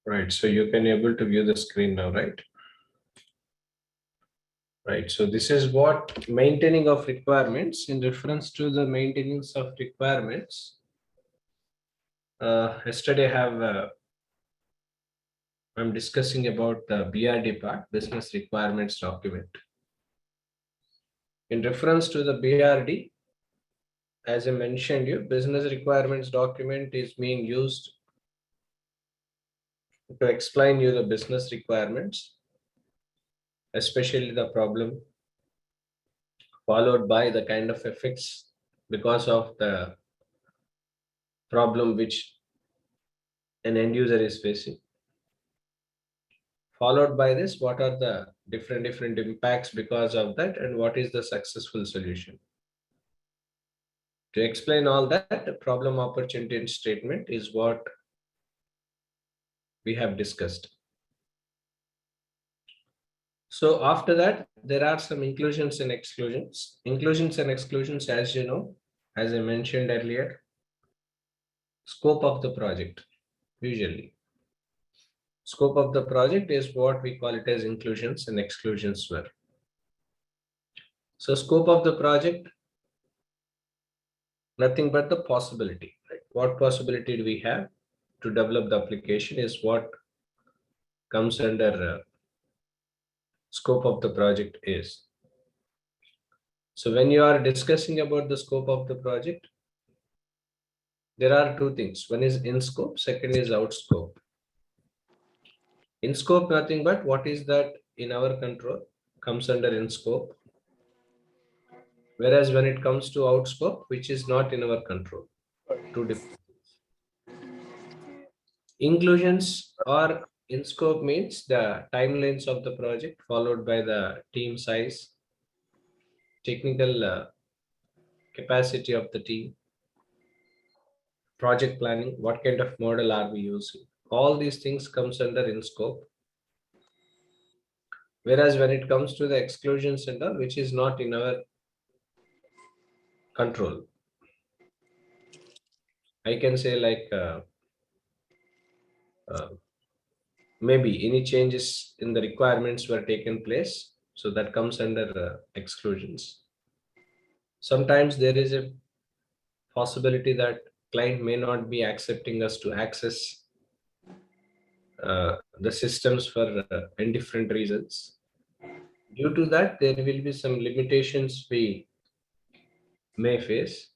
Right, so you can able to view the screen now, right? Right, so this is what maintaining of requirements. In reference to the maintenance of requirements, yesterday I'm discussing about the BRD part, business requirements document. In reference to the BRD, as I mentioned you, business requirements document is being used to explain you the business requirements, especially the problem, followed by the kind of effects because of the problem which an end user is facing. Followed by this, what are the different impacts because of that, and what is the successful solution? To explain all that, the problem opportunity and statement is what we have discussed. So after that, there are some inclusions and exclusions. Inclusions and exclusions, as you know, as I mentioned earlier, scope of the project, usually. Scope of the project is what we call it as inclusions and exclusions were. So scope of the project, nothing but the possibility, right? What possibility do we have to develop the application is what comes under scope of the project is. So when you are discussing about the scope of the project, there are two things. One is in scope, second is out scope. In scope, nothing but what is that in our control comes under in scope. Whereas when it comes to out scope, which is not in our control, two different things. Inclusions or in scope means the timelines of the project followed by the team size, technical capacity of the team, project planning, what kind of model are we using. All these things comes under in scope. Whereas when it comes to the exclusions and all, which is not in our control, I can say like maybe any changes in the requirements were taken place. So that comes under exclusions. Sometimes there is a possibility that client may not be accepting us to access the systems for indifferent reasons. Due to that, there will be some limitations we may face.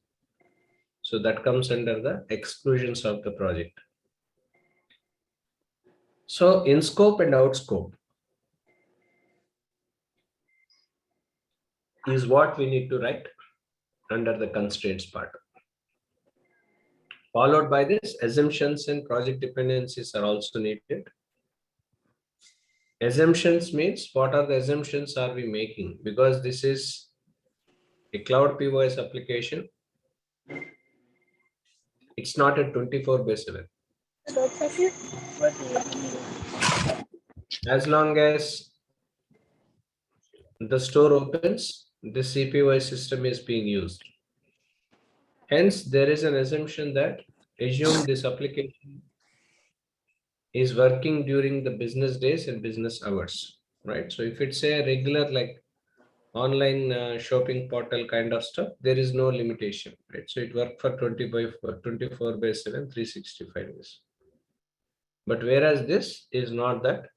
So that comes under the exclusions of the project. So in scope and out scope is what we need to write under the constraints part. Followed by this, assumptions and project dependencies are also needed. Assumptions means what are the assumptions are we making? Because this is a cloud POS application. It's not a 24/7. As long as the store opens, the CPY system is being used. Hence, there is an assumption that assume this application is working during the business days and business hours, right? So if it's a regular like online shopping portal kind of stuff, there is no limitation, right? So it works for 24/7, 365 days. But whereas this is not that.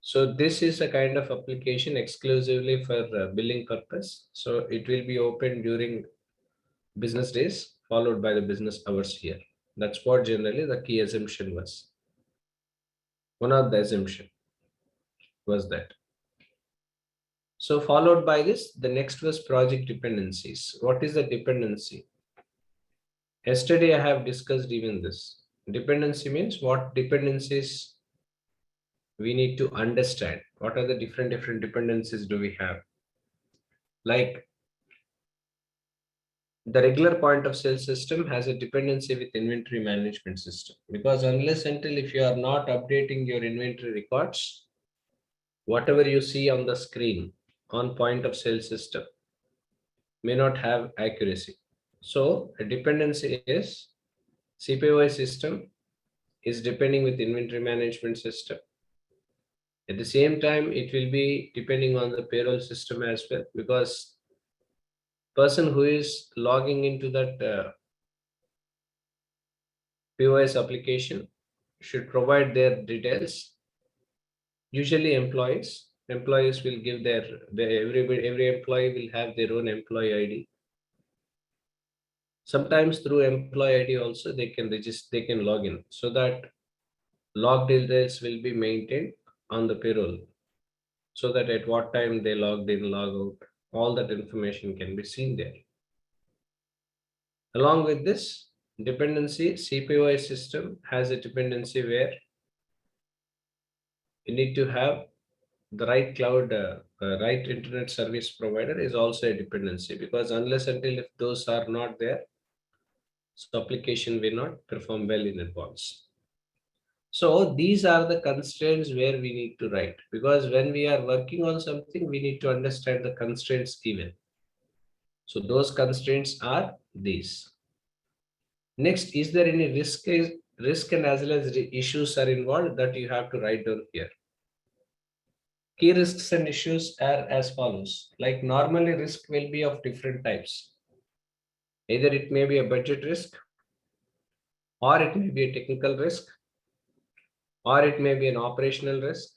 So this is a kind of application exclusively for billing purpose. So it will be open during business days followed by the business hours here. That's what generally the key assumption was. One of the assumption was that. So followed by this, the next was project dependencies. What is the dependency? Yesterday I have discussed even this. Dependency means what dependencies we need to understand. What are the different dependencies do we have? Like the regular point of sale system has a dependency with inventory management system, because unless until if you are not updating your inventory records, whatever you see on the screen on point of sale system may not have accuracy. So a dependency is CPY system is depending with inventory management system. At the same time, it will be depending on the payroll system as well, because person who is logging into that POS application should provide their details. Usually employees will give every employee will have their own employee ID. Sometimes through employee ID also they can register, they can log in, so that log details will be maintained on the payroll, so that at what time they logged in, log out, all that information can be seen there. Along with this dependency, CPOI system has a dependency where you need to have the right cloud, right internet service provider is also a dependency, because unless until if those are not there, so application will not perform well in advance. So these are the constraints where we need to write, because when we are working on something, we need to understand the constraints given. So those constraints are these. Next, is there any risk and as well as issues are involved that you have to write down here? Key risks and issues are as follows. Like normally risk will be of different types. Either it may be a budget risk, or it may be a technical risk, or it may be an operational risk,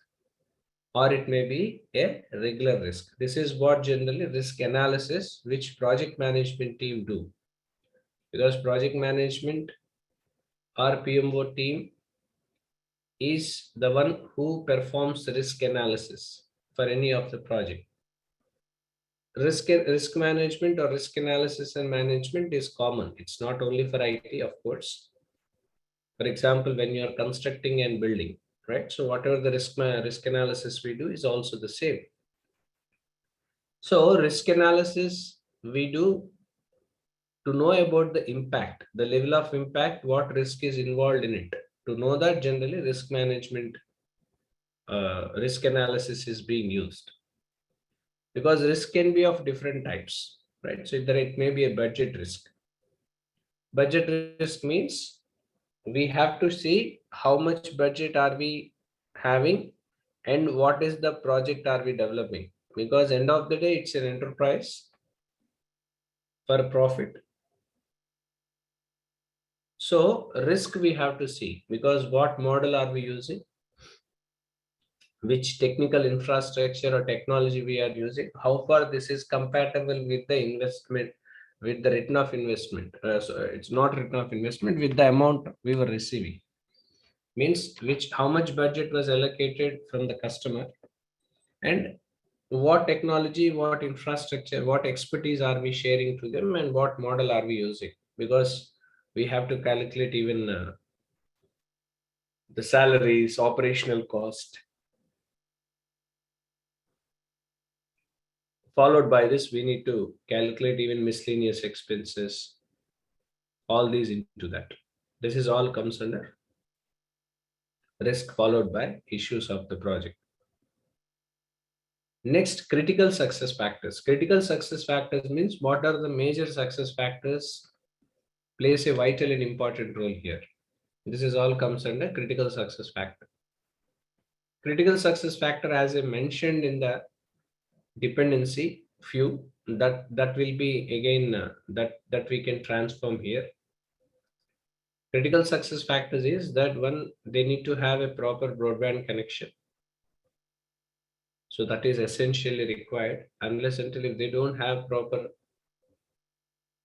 or it may be a regular risk. This is what generally risk analysis which project management team do. Because project management or PMO team is the one who performs risk analysis for any of the project. Risk management or risk analysis and management is common. It's not only for IT, of course. For example, when you are constructing and building, right? So whatever the risk analysis we do is also the same. So risk analysis we do to know about the impact, the level of impact, what risk is involved in it. To know that, generally risk management, risk analysis is being used, because risk can be of different types, right? So either it may be a budget risk. Budget risk means we have to see how much budget are we having and what is the project are we developing, because end of the day it's an enterprise for profit. So risk we have to see, because what model are we using, which technical infrastructure or technology we are using, how far this is compatible with the investment, with the return of investment. So it's not return of investment, with the amount we were receiving. Means which, how much budget was allocated from the customer, and what technology, what infrastructure, what expertise are we sharing to them, and what model are we using, because we have to calculate even the salaries, operational cost. Followed by this, we need to calculate even miscellaneous expenses, all these into that. This is all comes under risk, followed by issues of the project. Next, critical success factors. Critical success factors means what are the major success factors plays a vital and important role here. This is all comes under critical success factor. Critical success factor, as I mentioned in the dependency few, that will be again that we can transform here. Critical success factors is that one, they need to have a proper broadband connection. So that is essentially required. Unless until if they don't have proper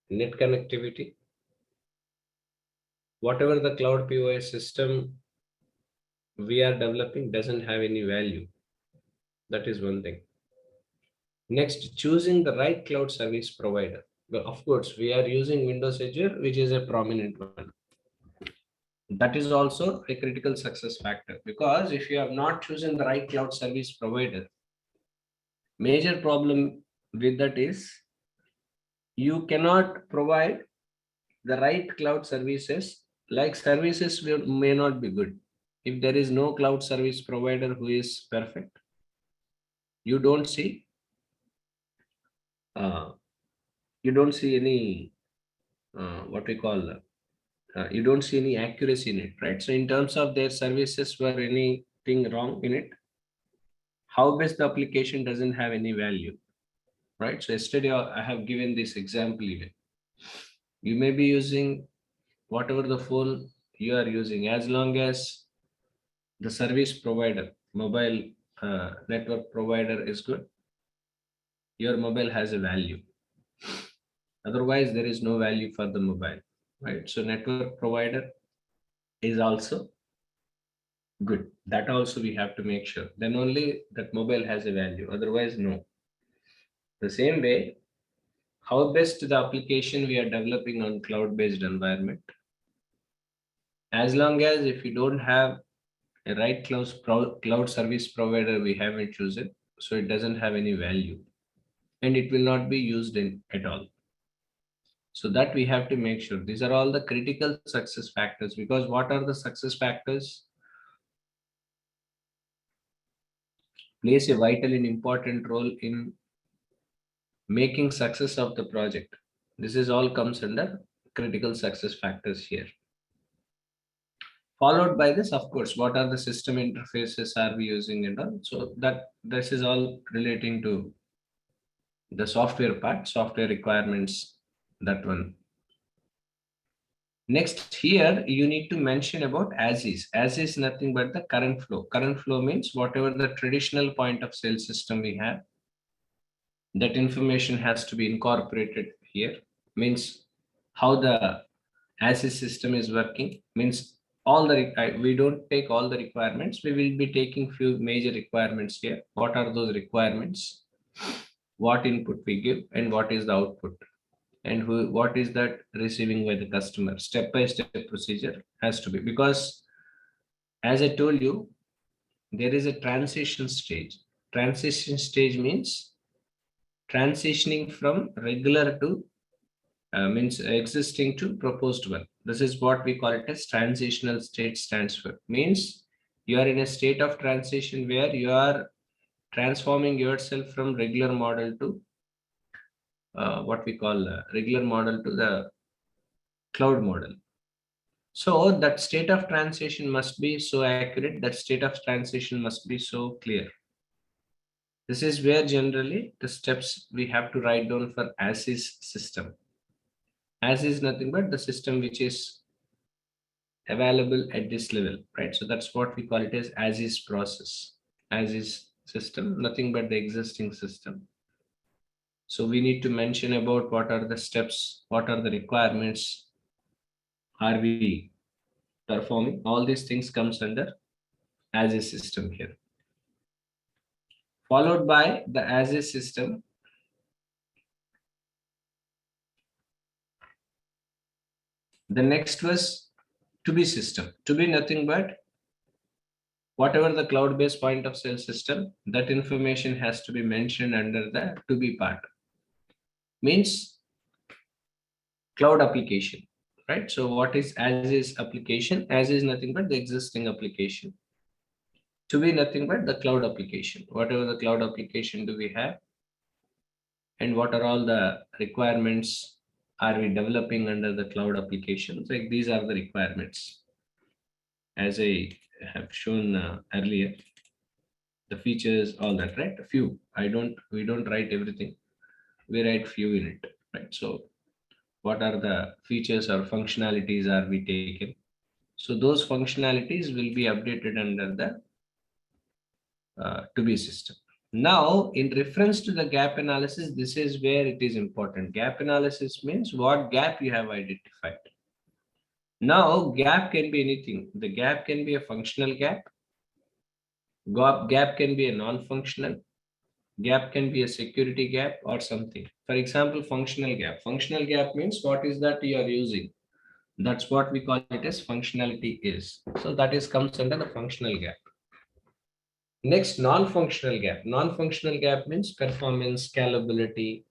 net connectivity, whatever the cloud POS system we are developing doesn't have any value. That is one thing. Next, choosing the right cloud service provider. Well, of course, we are using Windows Azure, which is a prominent one. That is also a critical success factor, because if you have not chosen the right cloud service provider, major problem with that is you cannot provide the right cloud services. Like services may not be good if there is no cloud service provider who is perfect. You don't see uh, you don't see any what we call you don't see any accuracy in it, right? So in terms of their services, were anything wrong in it? How best the application doesn't have any value, right? So yesterday I have given this example even. You may be using whatever the phone you are using, as long as the service provider, mobile network provider is good, your mobile has a value. Otherwise, there is no value for the mobile, right? So network provider is also good. That also we have to make sure. Then only that mobile has a value. Otherwise, no. The same way, how best the application we are developing on cloud-based environment. As long as if you don't have a right cloud service provider, we haven't chosen, so it doesn't have any value, and it will not be used in at all. So that we have to make sure. These are all the critical success factors, because what are the success factors? Plays a vital and important role in making success of the project. This is all comes under critical success factors here. Followed by this, of course, what are the system interfaces are we using and all. So that this is all relating to the software part, software requirements, that one. Next here, you need to mention about as is. As is nothing but the current flow. Current flow means whatever the traditional point of sale system we have, that information has to be incorporated here. Means how the as is system is working. Means all the we don't take all the requirements. We will be taking few major requirements here. What are those requirements? What input we give and what is the output, and what is that receiving by the customer. Step by step procedure has to be, because as I told you, there is a transition stage. Transition stage means transitioning from regular to means existing to proposed one. This is what we call it as transitional state stands for. Means you are in a state of transition where you are transforming yourself from regular model to what we call regular model to the cloud model. So that state of transition must be so accurate, that state of transition must be so clear. This is where generally the steps we have to write down for as is system. As is nothing but the system which is available at this level, right? So that's what we call it as is process, as is system, nothing but the existing system. So we need to mention about what are the steps, what are the requirements, are we performing. All these things comes under as is system here. Followed by the as is system. The next was to be system. To be nothing but whatever the cloud-based point of sale system, that information has to be mentioned under the to be part. Means cloud application, right? So what is as is application? As is nothing but the existing application. To be nothing but the cloud application. Whatever the cloud application do we have, and what are all the requirements are we developing under the cloud applications? Like these are the requirements. As I have shown earlier, the features, all that, right? A few. We don't write everything. We write few in it, right? So what are the features or functionalities are we taken? So those functionalities will be updated under the to be system. Now, in reference to the gap analysis, this is where it is important. Gap analysis means what gap you have identified. Now, gap can be anything. The gap can be a functional gap. Gap can be a non-functional. Gap can be a security gap or something. For example, functional gap. Functional gap means what is that you are using. That's what we call it as functionality is. So that is comes under the functional gap. Next, non-functional gap. Non-functional gap means performance, scalability.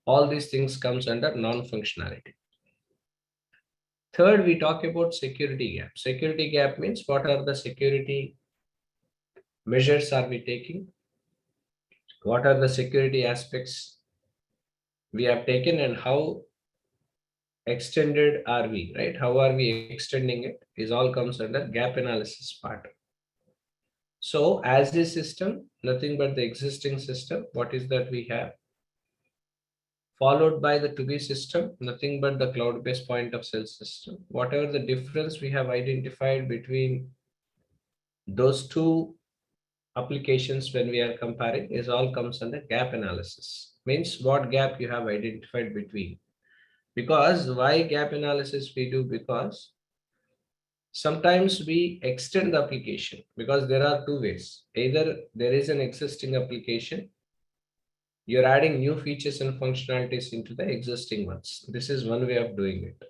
All these things comes under non-functionality. Third, we talk about security gap. Security gap means what are the security measures are we taking? What are the security aspects we have taken, and how extended are we, right? How are we extending it is all comes under gap analysis part. So as a system, nothing but the existing system, what is that we have? Followed by the to be system, nothing but the cloud-based point of sale system. Whatever the difference we have identified between those two applications when we are comparing is all comes under gap analysis. Means what gap you have identified between. Because why gap analysis we do? Because sometimes we extend the application because there are two ways. Either there is an existing application, you're adding new features and functionalities into the existing ones. This is one way of doing it.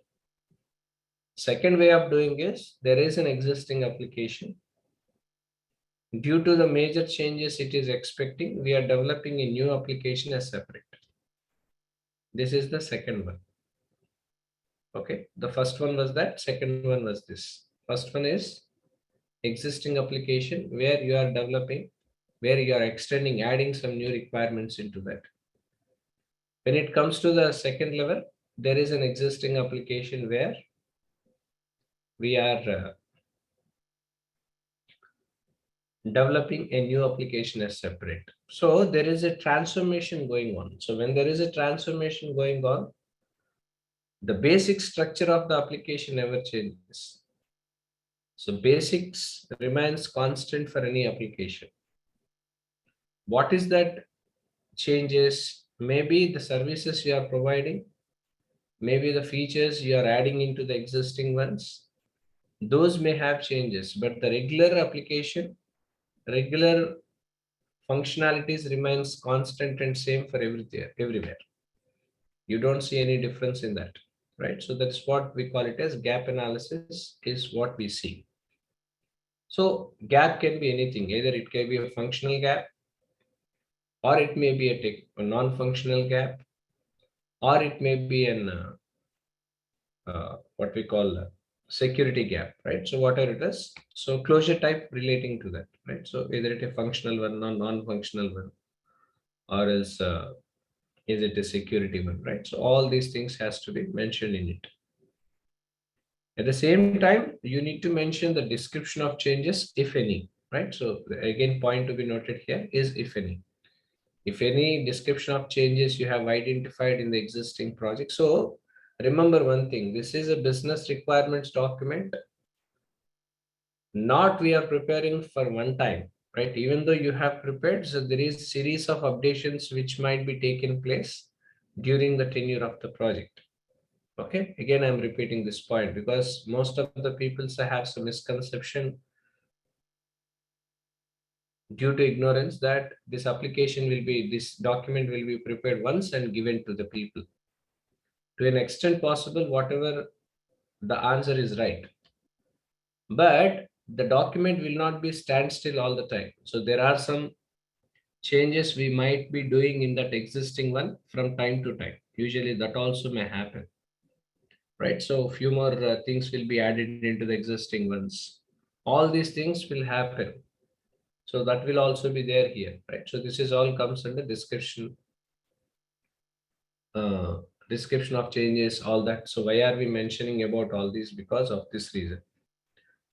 Second way of doing is there is an existing application. Due to the major changes it is expecting, we are developing a new application as separate. This is the second one. Okay, the first one was that, second one was this. First one is existing application where you are developing, where you are extending, adding some new requirements into that. When it comes to the second level, there is an existing application where we are developing a new application as separate. So there is a transformation going on. So when there is a transformation going on, the basic structure of the application never changes. So basics remains constant for any application. What is that changes? Maybe the services you are providing, maybe the features you are adding into the existing ones, those may have changes, but the regular application, regular functionalities remains constant and same for everywhere. You don't see any difference in that, right? So that's what we call it as gap analysis is what we see. So gap can be anything, either it can be a functional gap, or it may be a non-functional gap, or it may be an what we call security gap, right? So whatever it is, so closure type relating to that, right? So either it a functional one or non-functional one, or else is it a security one, right? So all these things has to be mentioned in it. At the same time, you need to mention the description of changes, if any, right? So again, point to be noted here is if any. If any description of changes you have identified in the existing project. So remember one thing, this is a business requirements document. Not we are preparing for one time, right? Even though you have prepared, so there is series of updations which might be taken place during the tenure of the project. Okay, again, I'm repeating this point because most of the people have some misconception due to ignorance that this application will be, this document will be prepared once and given to the people. To an extent possible, whatever the answer is right. But the document will not be standstill all the time. So there are some changes we might be doing in that existing one from time to time. Usually that also may happen, right? So a few more things will be added into the existing ones. All these things will happen. So that will also be there here, right? So this is all comes under description, uh, description of changes, all that. So why are we mentioning about all these? Because of this reason.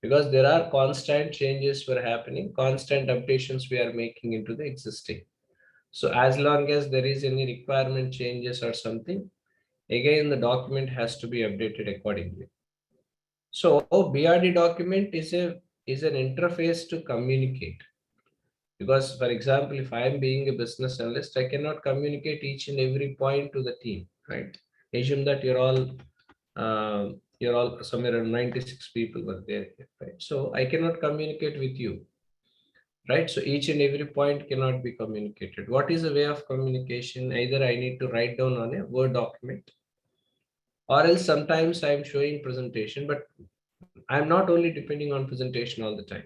Because there are constant changes were happening, constant updations we are making into the existing. So as long as there is any requirement changes or something, again, the document has to be updated accordingly. So BRD document is an interface to communicate. Because for example, if I am being a business analyst, I cannot communicate each and every point to the team, right? Assume that you're all somewhere around 96 people were there, right? So I cannot communicate with you, right? So each and every point cannot be communicated. What is a way of communication? Either I need to write down on a Word document, or else sometimes I'm showing presentation, but I'm not only depending on presentation all the time.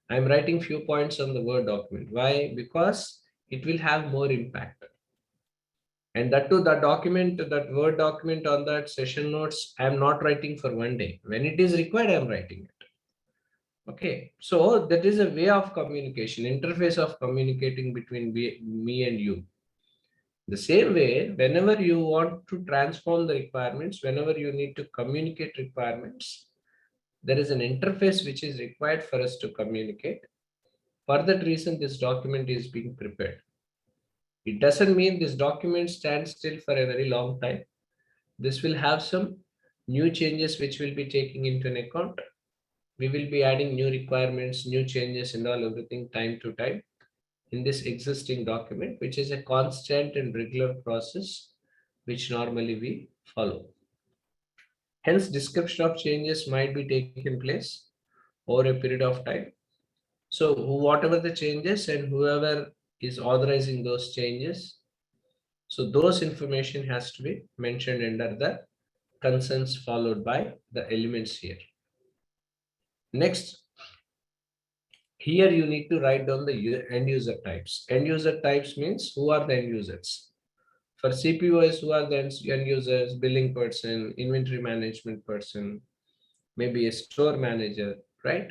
I'm writing few points on the Word document. Why? Because it will have more impact. And that too, the document, that Word document on that session notes, I'm not writing for one day. When it is required, I'm writing it. Okay, so that is a way of communication, interface of communicating between me and you. The same way, whenever you want to transform the requirements, whenever you need to communicate requirements, there is an interface which is required for us to communicate. For that reason, this document is being prepared. It doesn't mean this document stands still for a very long time. This will have some new changes which will be taking into an account. We will be adding new requirements, new changes and all everything time to time in this existing document, which is a constant and regular process which normally we follow. Hence, description of changes might be taken place over a period of time. So whatever the changes and whoever is authorizing those changes, so those information has to be mentioned under the concerns followed by the elements here. Next, here you need to write down the end user types. End user types means who are the end users. For CPOs, who are the end users? Billing person, inventory management person, maybe a store manager, right?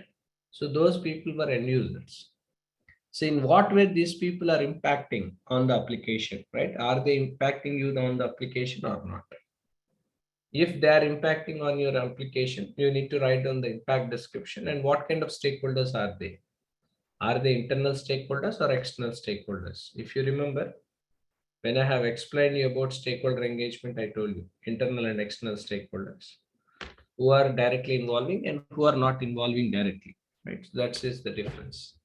So those people were end users. So in what way these people are impacting on the application, right? Are they impacting you on the application or not? If they are impacting on your application, you need to write down the impact description and what kind of stakeholders are they? Are they internal stakeholders or external stakeholders? If you remember, when I have explained you about stakeholder engagement, I told you internal and external stakeholders who are directly involving and who are not involving directly, right? So that is the difference.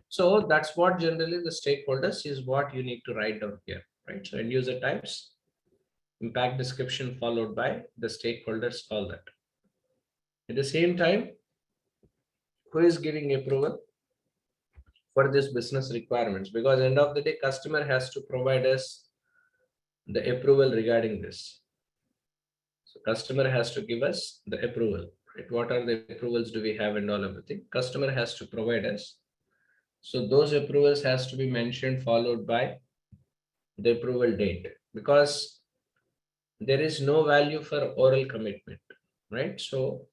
So that's what generally the stakeholders is what you need to write down here, right? So end user types, impact description followed by the stakeholders, all that. At the same time, who is giving approval for this business requirements? Because end of the day, customer has to provide us the approval regarding this. So customer has to give us the approval, right? What are the approvals do we have and all everything? Customer has to provide us. So those approvals has to be mentioned followed by the approval date, because there is no value for oral commitment, right? So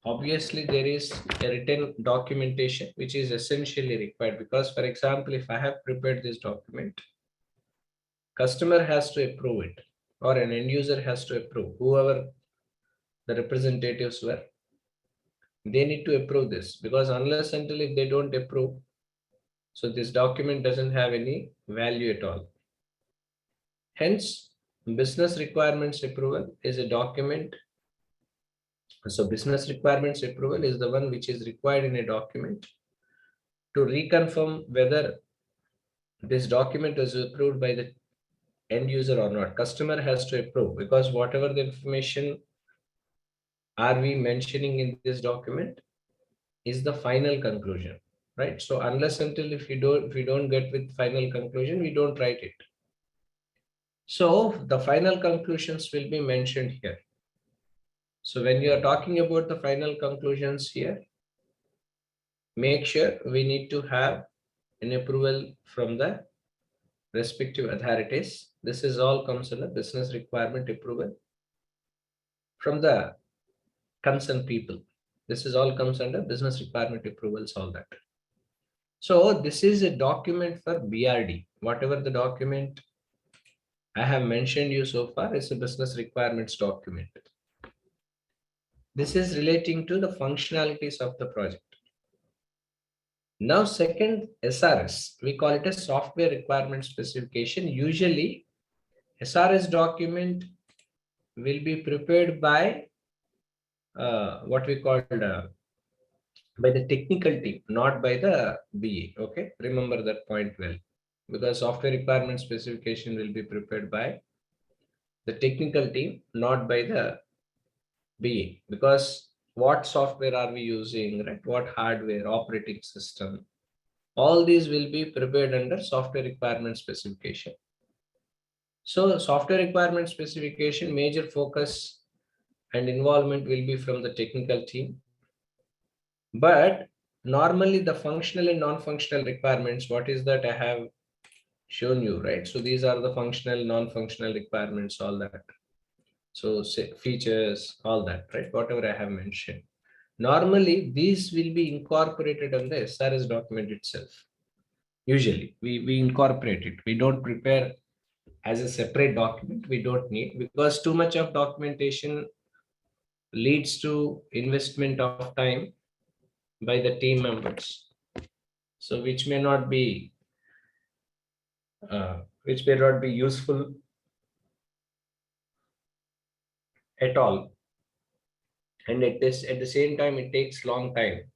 obviously there is a written documentation which is essentially required, because for example, if I have prepared this document, customer has to approve it or an end user has to approve, whoever the representatives were, they need to approve this, because unless until if they don't approve, so this document doesn't have any value at all. Hence, business requirements approval is a document. So business requirements approval is the one which is required in a document to reconfirm whether this document was approved by the end user or not. Customer has to approve, because whatever the information are we mentioning in this document is the final conclusion, right? So unless until if we don't get with final conclusion, we don't write it. So the final conclusions will be mentioned here. So when you are talking about the final conclusions here, make sure we need to have an approval from the respective authorities. This is all comes under business requirement approval from the concerned people. This is all comes under business requirement approvals, all that. So this is a document for BRD. Whatever the document I have mentioned you so far is a business requirements document. This is relating to the functionalities of the project. Now, second, SRS, we call it a software requirement specification. Usually, SRS document will be prepared by what we call by the technical team, not by the BA. Okay, remember that point well, because software requirement specification will be prepared by the technical team, not by the BA. Because what software are we using, right? What hardware, operating system, all these will be prepared under software requirement specification. So software requirement specification, major focus and involvement will be from the technical team. But normally the functional and non-functional requirements, what is that I have shown you, right? So these are the functional, non-functional requirements, all that. So say features, all that, right? Whatever I have mentioned. Normally, these will be incorporated on the SRS document itself. Usually, we incorporate it. We don't prepare as a separate document. We don't need, because too much of documentation leads to investment of time by the team members. So which may not be useful at all. And at the same time, it takes long time.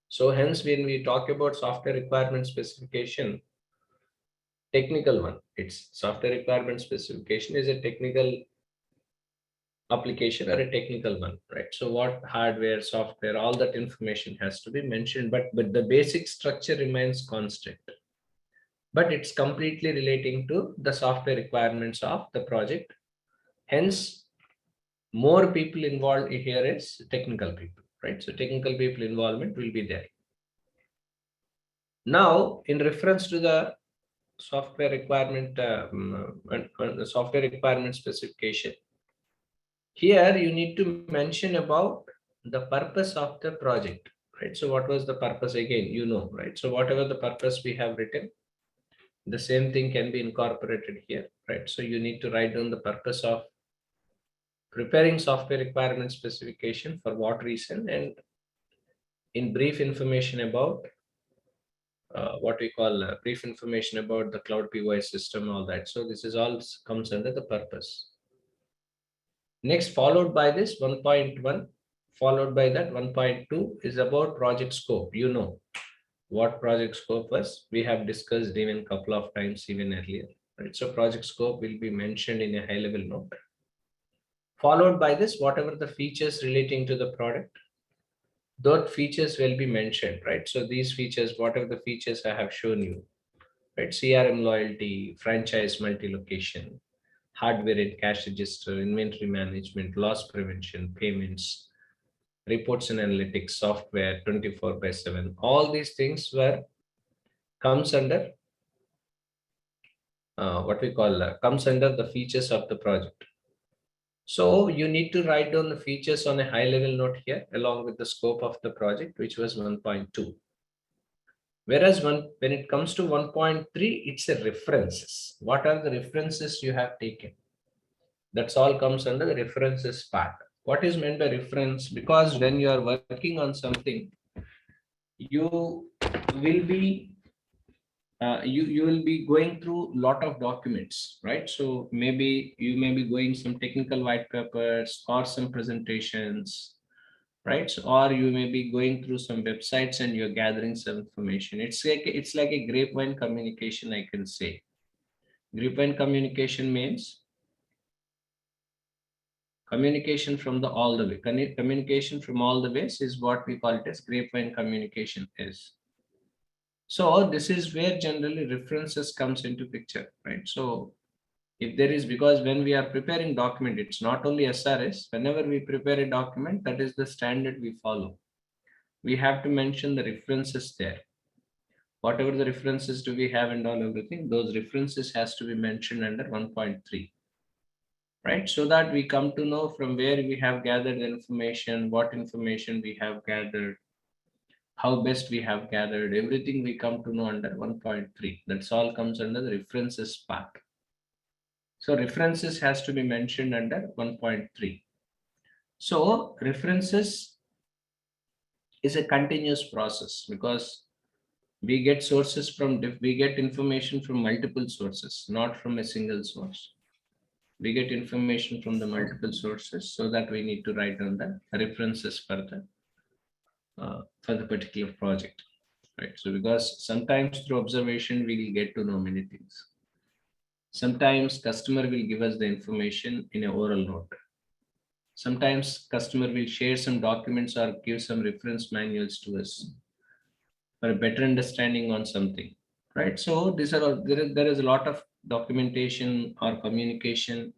So hence, when we talk about software requirement specification, technical one, it's software requirement specification is a technical application or a technical one, right? So what hardware, software, all that information has to be mentioned, but the basic structure remains constant. But it's completely relating to the software requirements of the project. Hence, more people involved here is technical people, right? So technical people involvement will be there. Now, in reference to the software requirement, the software requirement specification, here you need to mention about the purpose of the project, right? So what was the purpose again, right? So whatever the purpose we have written, the same thing can be incorporated here, right? So you need to write down the purpose of preparing software requirement specification, for what reason, and in brief information about what we call brief information about the cloud PY system, all that. So this is all comes under the purpose. Next, followed by this 1.1, followed by that 1.2 is about project scope. You know what project scope was. We have discussed even a couple of times even earlier. Right? So project scope will be mentioned in a high level note. Followed by this, whatever the features relating to the product, those features will be mentioned, right? So these features, whatever the features I have shown you, right? CRM loyalty, franchise multi-location, hardware and cash register, inventory management, loss prevention, payments, reports and analytics, software, 24/7. All these things comes under what we call comes under the features of the project. So you need to write down the features on a high level note here along with the scope of the project, which was 1.2. Whereas when it comes to 1.3, it's a references. What are the references you have taken? That's all comes under the references part. What is meant by reference? Because when you are working on something, you will be you will be going through lot of documents, right? So maybe you may be going some technical white papers or some presentations, right? So, or you may be going through some websites and you're gathering some information. It's like a grapevine communication, I can say. Grapevine communication means communication from the all the way. Communication from all the ways is what we call it as grapevine communication is. So this is where generally references comes into picture, right? So if there is, because when we are preparing document, it's not only SRS. Whenever we prepare a document, that is the standard we follow. We have to mention the references there. Whatever the references do we have and all everything, those references has to be mentioned under 1.3. Right, so that we come to know from where we have gathered information, what information we have gathered, how best we have gathered, everything we come to know under 1.3. That's all comes under the references part. So references has to be mentioned under 1.3. So references is a continuous process, because we get sources from we get information from multiple sources, not from a single source. We get information from the multiple sources, so that we need to write down the references for the particular project, right? So because sometimes through observation we will get to know many things. Sometimes customer will give us the information in a oral note. Sometimes customer will share some documents or give some reference manuals to us for a better understanding on something, right? So these are there is a lot of documentation or communication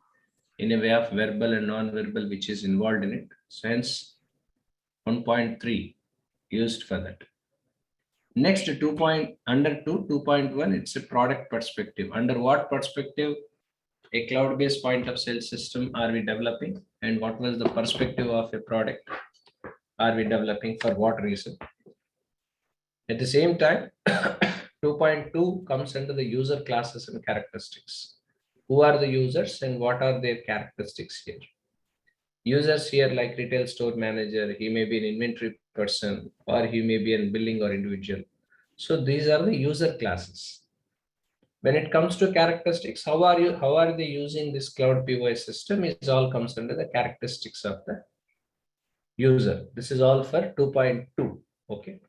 in a way of verbal and non-verbal which is involved in it. So hence 1.3 used for that. Next, under 2.1, it's a product perspective. Under what perspective a cloud-based point of sale system are we developing, and what was the perspective of a product are we developing, for what reason? At the same time, 2.2 comes under the user classes and characteristics. who are the users and what are their characteristics here. Users here like retail store manager, he may be an inventory person or he may be a billing or individual. So these are the user classes. When it comes to characteristics, how are they using this cloud POS system is all comes under the characteristics of the user. This is all for 2.2. Okay.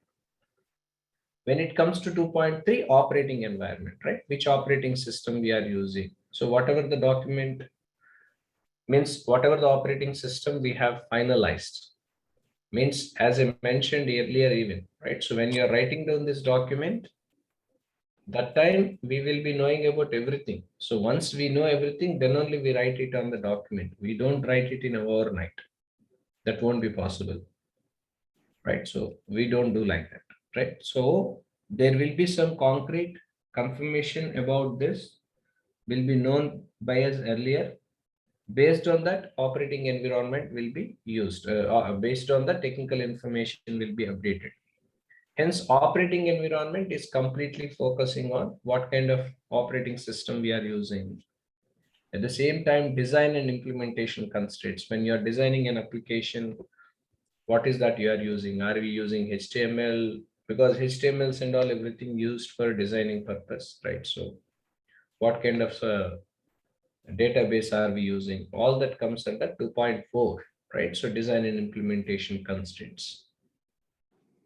When it comes to 2.3, operating environment, right? Which operating system we are using. So whatever the document means, whatever the operating system we have finalized means, as I mentioned earlier even, right? So when you're writing down this document, that time we will be knowing about everything. So once we know everything, then only we write it on the document. We don't write it in overnight. That won't be possible, right? So we don't do like that, right? So there will be some concrete confirmation about this will be known by us earlier. Based on that, operating environment will be used. Based on the technical information will be updated. Hence, operating environment is completely focusing on what kind of operating system we are using. At the same time, design and implementation constraints. When you're designing an application, what is that you are using? Are we using HTML? Because HTMLs and all everything used for designing purpose, right? So what kind of database are we using? All that comes under 2.4, right? So design and implementation constraints.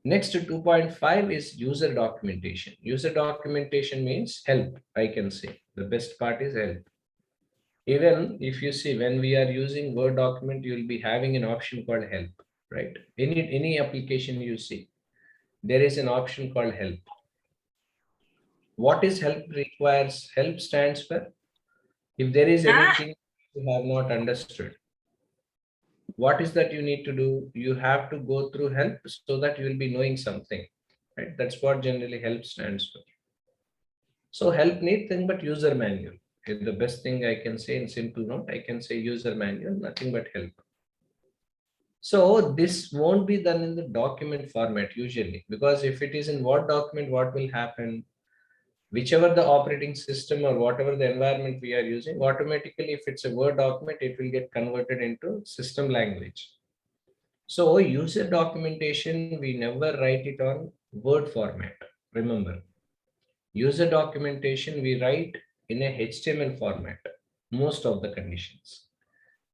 Next to 2.5 is user documentation. User documentation means help, I can say. The best part is help. Even if you see when we are using Word document, you will be having an option called help, right? Any application you see, there is an option called help. What is help requires? Help stands for if there is anything you have not understood. What is that you need to do? You have to go through help so that you will be knowing something, right? That's what generally help stands for. So help need thing but user manual. The best thing I can say in simple note, I can say user manual, nothing but help. So this won't be done in the document format usually, because if it is in Word document, what will happen? Whichever the operating system or whatever the environment we are using, automatically, if it's a Word document, it will get converted into system language. So user documentation, we never write it on Word format. Remember, user documentation, we write in a HTML format, most of the conditions.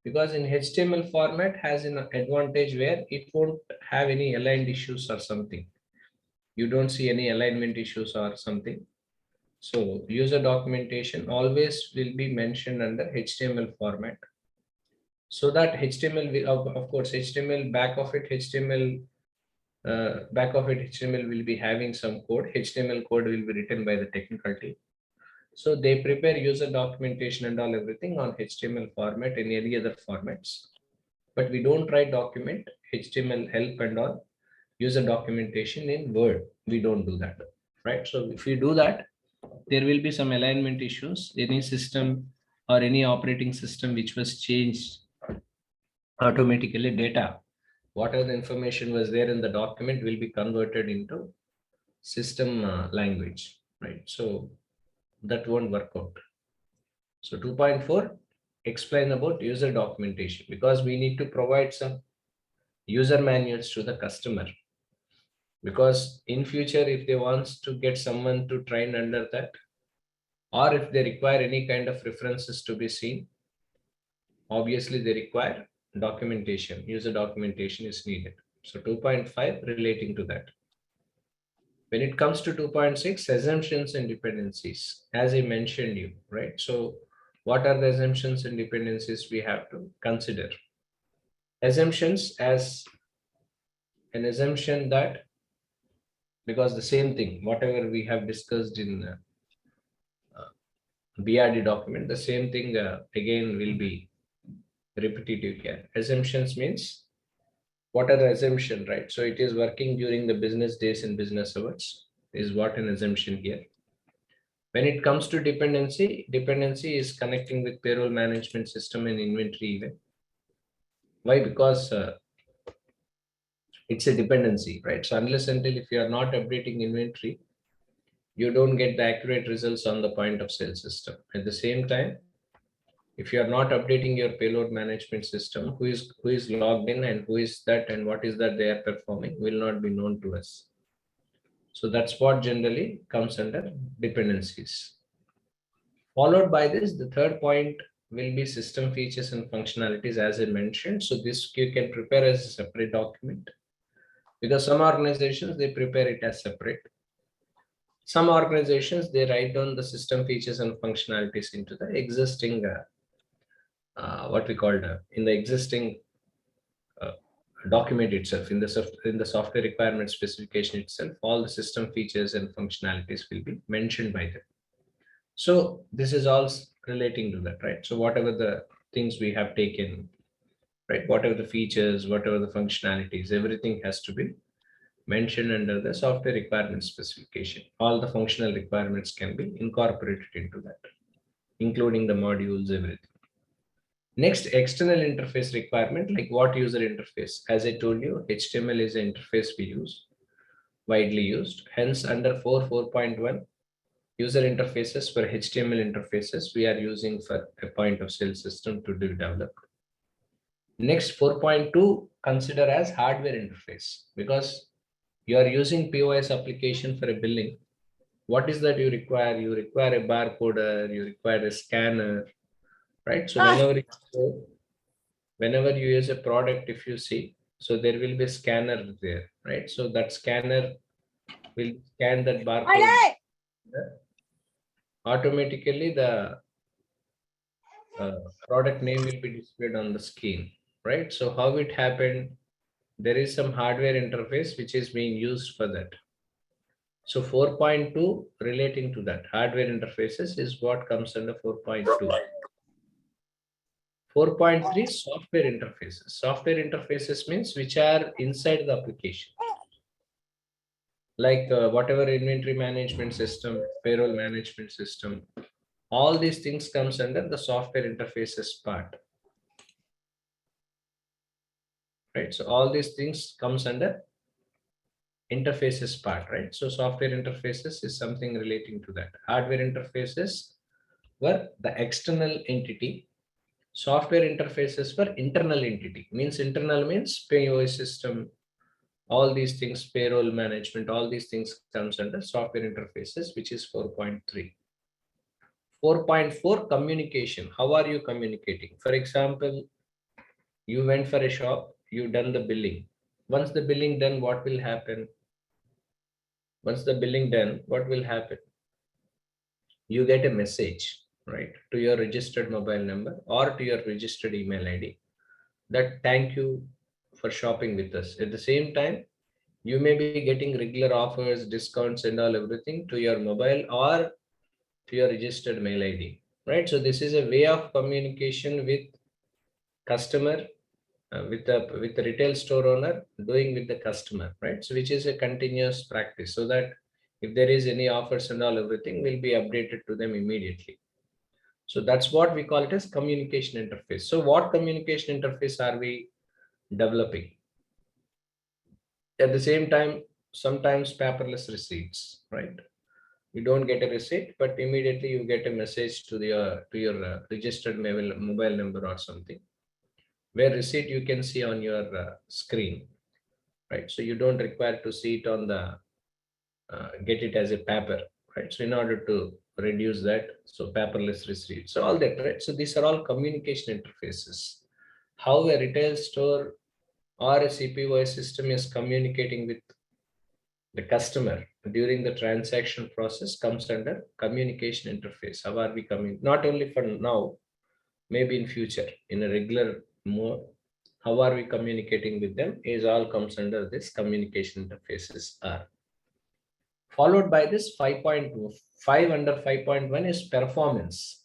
Because in HTML format has an advantage where it won't have any aligned issues or something. You don't see any alignment issues or something. So user documentation always will be mentioned under HTML format. So that HTML, of course, HTML back of it, HTML will be having some code. HTML code will be written by the technical team. So they prepare user documentation and all everything on HTML format and any other formats. But we don't write document, HTML help and all user documentation in Word. We don't do that, right? So if we do that, there will be some alignment issues. Any system or any operating system which was changed automatically data, whatever the information was there in the document will be converted into system language, right? So that won't work out. So 2.4, explain about user documentation, because we need to provide some user manuals to the customer. Because in future, if they wants to get someone to train under that, or if they require any kind of references to be seen, obviously they require documentation, user documentation is needed. So 2.5 relating to that. When it comes to 2.6, assumptions and dependencies, as I mentioned you, right? So what are the assumptions and dependencies we have to consider? Assumptions as an assumption that, because the same thing, whatever we have discussed in BRD document, the same thing again will be repetitive here. Assumptions means what are the assumption, right? So it is working during the business days and business hours is what an assumption here. When it comes to dependency is connecting with payroll management system and inventory even. Why? Because it's a dependency, right? So unless until if you are not updating inventory, you don't get the accurate results on the point of sale system. At the same time, If you are not updating your payload management system, who is logged in and who is that and what is that they are performing will not be known to us. So that's what generally comes under dependencies. Followed by this, the third point will be system features and functionalities, as I mentioned. So this you can prepare as a separate document, because some organizations, they prepare it as separate. Some organizations, they write down the system features and functionalities into the existing, what we call in the existing uh, document itself, in the software requirement specification itself. All the system features and functionalities will be mentioned by them. So this is all relating to that, right? So whatever the things we have taken, right, whatever the features, whatever the functionalities, everything has to be mentioned under the software requirement specification. All the functional requirements can be incorporated into that, including the modules, everything. Next, external interface requirement, like what user interface? As I told you, HTML is an interface we use, widely used. Hence, under 4.1, user interfaces for HTML interfaces, we are using for a point of sale system to develop. Next, 4.2, consider as hardware interface, because you are using POS application for a billing. What is that you require? You require a barcoder, you require a scanner, right? So whenever you use a product, if you see, so there will be a scanner there, right? So that scanner will scan that barcode. Automatically, the product name will be displayed on the screen, right? So how it happened, there is some hardware interface which is being used for that. So 4.2 relating to that hardware interfaces is what comes under 4.2. 4.3 software interfaces. Software interfaces means which are inside the application. Like whatever inventory management system, payroll management system, all these things comes under the software interfaces part. Right? So all these things comes under interfaces part, right? So software interfaces is something relating to that. Hardware interfaces were the external entity. Software interfaces were internal entity. Means internal means POS system, all these things, payroll management, all these things comes under software interfaces, which is 4.3. 4.4 communication. How are you communicating? For example, you went for a shop, you done the billing. Once the billing done, what will happen? Once the billing done, what will happen? You get a message, right, to your registered mobile number or to your registered email ID that thank you for shopping with us. At the same time, you may be getting regular offers, discounts, and all everything to your mobile or to your registered mail ID, right? So this is a way of communication with customer, with the retail store owner doing with the customer, right? So which is a continuous practice, so that if there is any offers and all everything will be updated to them immediately. So that's what we call it as communication interface. So what communication interface are we developing? At the same time, sometimes paperless receipts, right? You don't get a receipt, but immediately you get a message to your registered mobile number or something, where receipt you can see on your screen, right? So you don't require to see it on the get it as a paper, right? So in order to reduce that, so paperless receipt, so all that, right? So these are all communication interfaces. How a retail store or a CPY system is communicating with the customer during the transaction process comes under communication interface. How are we coming? Not only for now, maybe in future, in a regular mode, how are we communicating with them is all comes under this communication interfaces are. Followed by this 5.5 under 5.1 is performance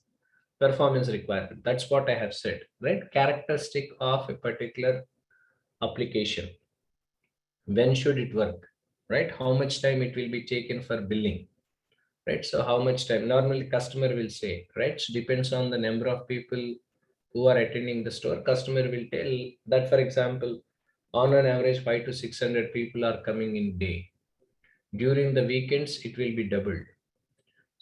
requirement. That's what I have said, right? Characteristic of a particular application. When should it work, right? How much time it will be taken for billing, right? So how much time normally customer will say, right? So depends on the number of people who are attending the store. Customer will tell that, for example, on an average 5 to 600 people are coming in day. During the weekends, it will be doubled.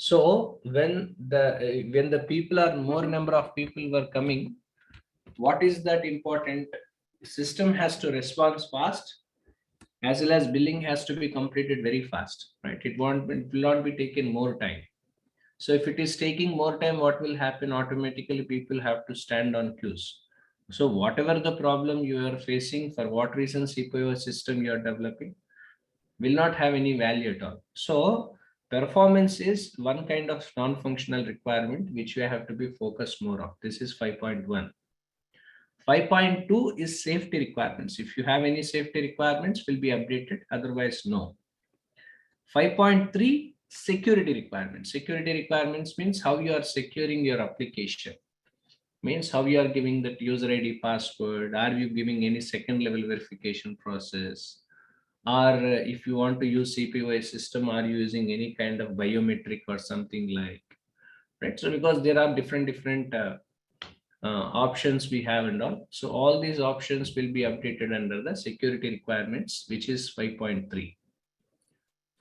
So when the people are more number of people were coming, what is that important? System has to respond fast, as well as billing has to be completed very fast, right? It will not be taken more time. So if it is taking more time, what will happen? Automatically, people have to stand on queues. So whatever the problem you are facing, for what reason CPO system you are developing, will not have any value at all. So performance is one kind of non-functional requirement which we have to be focused more of. This is 5.1. 5.2 is safety requirements. If you have any safety requirements, will be updated. Otherwise, no. 5.3 security requirements. Security requirements means how you are securing your application. Means how you are giving that user ID password. Are you giving any second level verification process? Or if you want to use CPY system, are you using any kind of biometric or something like, right? So because there are different options we have and all. So all these options will be updated under the security requirements, which is 5.3.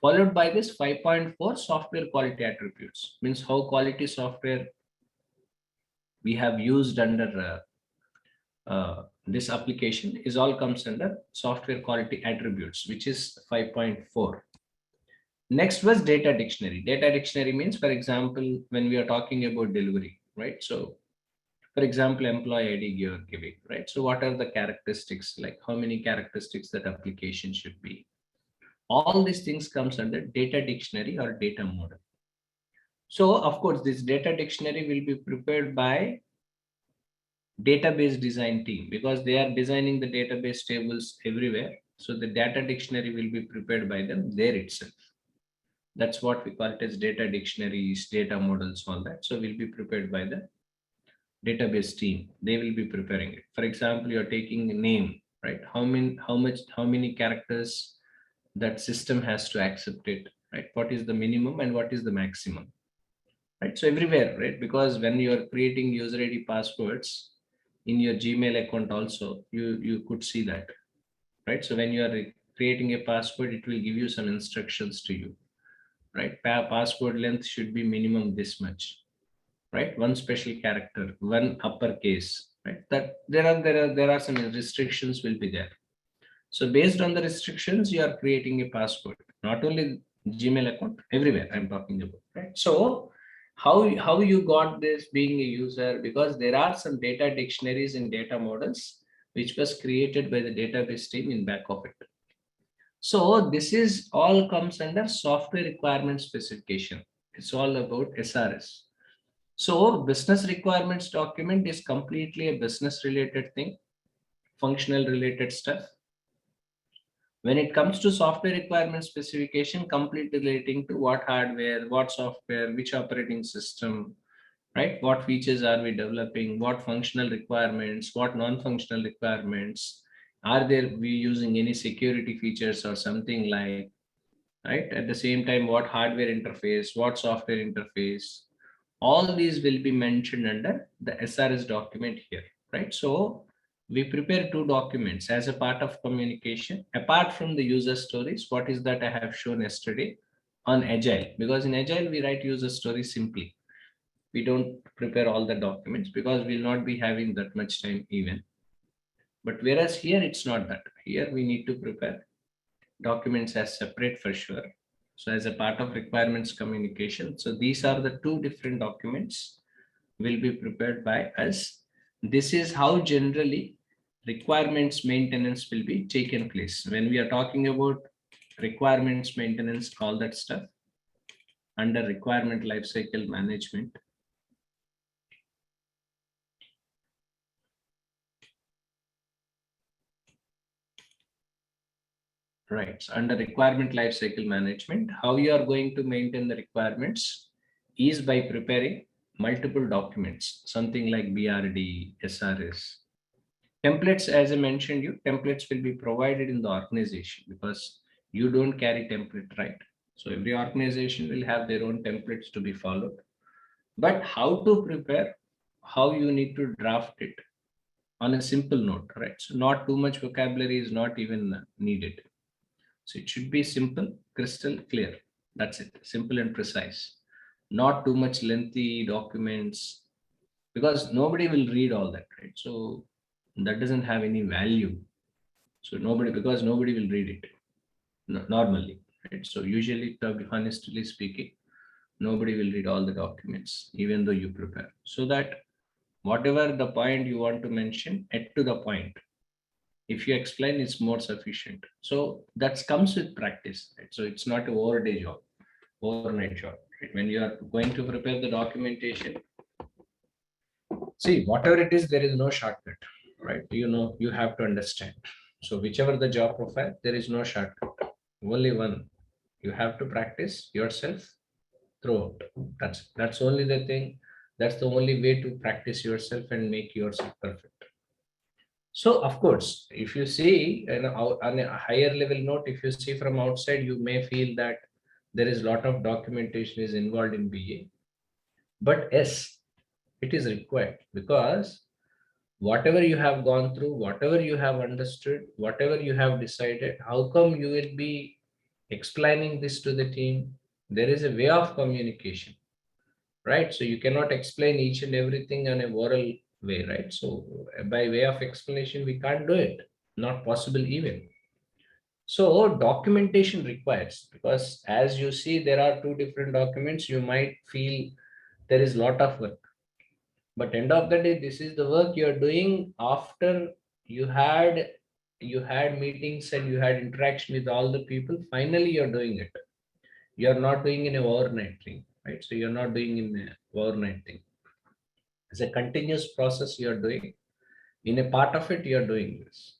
Followed by this 5.4 software quality attributes, means how quality software we have used under this application is all comes under software quality attributes, which is 5.4. Next was data dictionary. Data dictionary means, for example, when we are talking about delivery, right? So for example, employee ID you are giving, right? So what are the characteristics, like how many characteristics that application should be? All these things comes under data dictionary or data model. So of course, this data dictionary will be prepared by database design team, because they are designing the database tables everywhere. So the data dictionary will be prepared by them there itself. That's what we call it as data dictionaries, data models, all that. So will be prepared by the database team. They will be preparing it. For example, you're taking a name, right? How many characters that system has to accept it, right? What is the minimum and what is the maximum, right? So everywhere, right? Because when you are creating user ID passwords in your Gmail account also, you could see that, right? So when you are creating a password, it will give you some instructions to you, right? Password length should be minimum this much, right? One special character, one uppercase, right? That there are some restrictions will be there. So based on the restrictions, you are creating a password, not only Gmail account, everywhere I'm talking about, right? So how you got this being a user? Because there are some data dictionaries and data models which was created by the database team in back of it. So this is all comes under software requirement specification. It's all about SRS. So business requirements document is completely a business related thing, functional related stuff. When it comes to software requirement specification, completely relating to what hardware, what software, which operating system, right? What features are we developing? What functional requirements? What non-functional requirements? Are there we using any security features or something like, right? At the same time, what hardware interface, what software interface? All these will be mentioned under the SRS document here, right? So we prepare two documents as a part of communication. Apart from the user stories, what is that I have shown yesterday on Agile? Because in Agile, we write user stories simply. We don't prepare all the documents because we'll not be having that much time even. But whereas here, it's not that. Here we need to prepare documents as separate for sure. So as a part of requirements communication. So these are the two different documents will be prepared by us. This is how generally requirements maintenance will be taken place. When we are talking about requirements maintenance, all that stuff under requirement lifecycle management. Right. So under requirement lifecycle management, how you are going to maintain the requirements is by preparing multiple documents, something like BRD, SRS. Templates, as I mentioned you, templates will be provided in the organization because you don't carry template, right? So every organization will have their own templates to be followed. But how to prepare, how you need to draft it on a simple note, right? So not too much vocabulary is not even needed. So it should be simple, crystal clear. That's it, simple and precise. not too much lengthy documents, because nobody will read all that, right? So that doesn't have any value. So because nobody will read it normally, right? So usually, to be honestly speaking, nobody will read all the documents, even though you prepare. So that whatever the point you want to mention, at to the point. If you explain, it's more sufficient. So that comes with practice, right? So it's not a overday job, overnight job. Right? When you are going to prepare the documentation, see, whatever it is, there is no shortcut, right? You have to understand. So whichever the job profile, there is no shortcut. Only one. You have to practice yourself throughout. That's only the thing. That's the only way to practice yourself and make yourself perfect. So of course, if you see on a higher level note, if you see from outside, you may feel that there is a lot of documentation is involved in BA. But yes, it is required, because whatever you have gone through, whatever you have understood, whatever you have decided, how come you will be explaining this to the team? There is a way of communication, right? So you cannot explain each and everything in a oral way, right? So by way of explanation, we can't do it. Not possible even. So documentation requires, because as you see, there are two different documents. You might feel there is lot of work, but end of the day, this is the work you are doing after you had you had meetings and you had interaction with all the people. Finally, you're doing it. You're not doing in a overnight thing, right? So you're not doing in a overnight thing. It's a continuous process you're doing. In a part of it, you're doing this,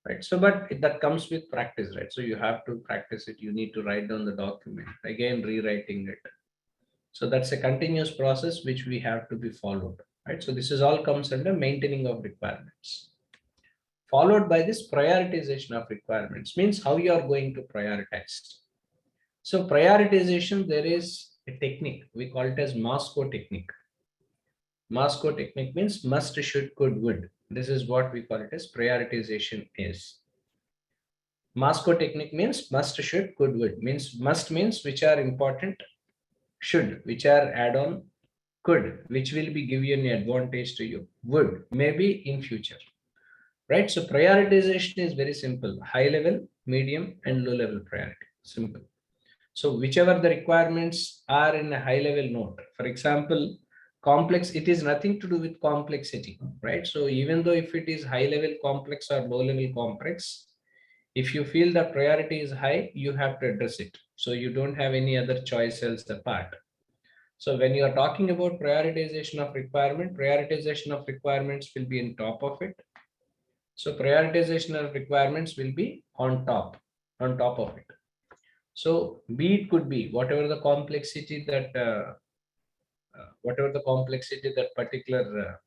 right? So but that comes with practice, right? So you have to practice it. You need to write down the document again, rewriting it. So that's a continuous process which we have to be followed, right? So this is all comes under maintaining of requirements, followed by this prioritization of requirements, means how you are going to prioritize. So prioritization, there is a technique, we call it as Moscow technique. Moscow technique means must, should, could, would. This is what we call it as prioritization is. Moscow technique means must, should, could, would. Means must means which are important, should which are add-on, could which will be give you an advantage to you, would maybe in future, right? So prioritization is very simple: high level, medium, and low level priority. Simple. So whichever the requirements are in a high level note, for example, complex, it is nothing to do with complexity, right? So even though if it is high level complex or low level complex, if you feel the priority is high, you have to address it. So you don't have any other choice else apart. So when you are talking about prioritization of requirements will be on top of it. So prioritization of requirements will be on top of it. So B, it could be whatever the complexity that particular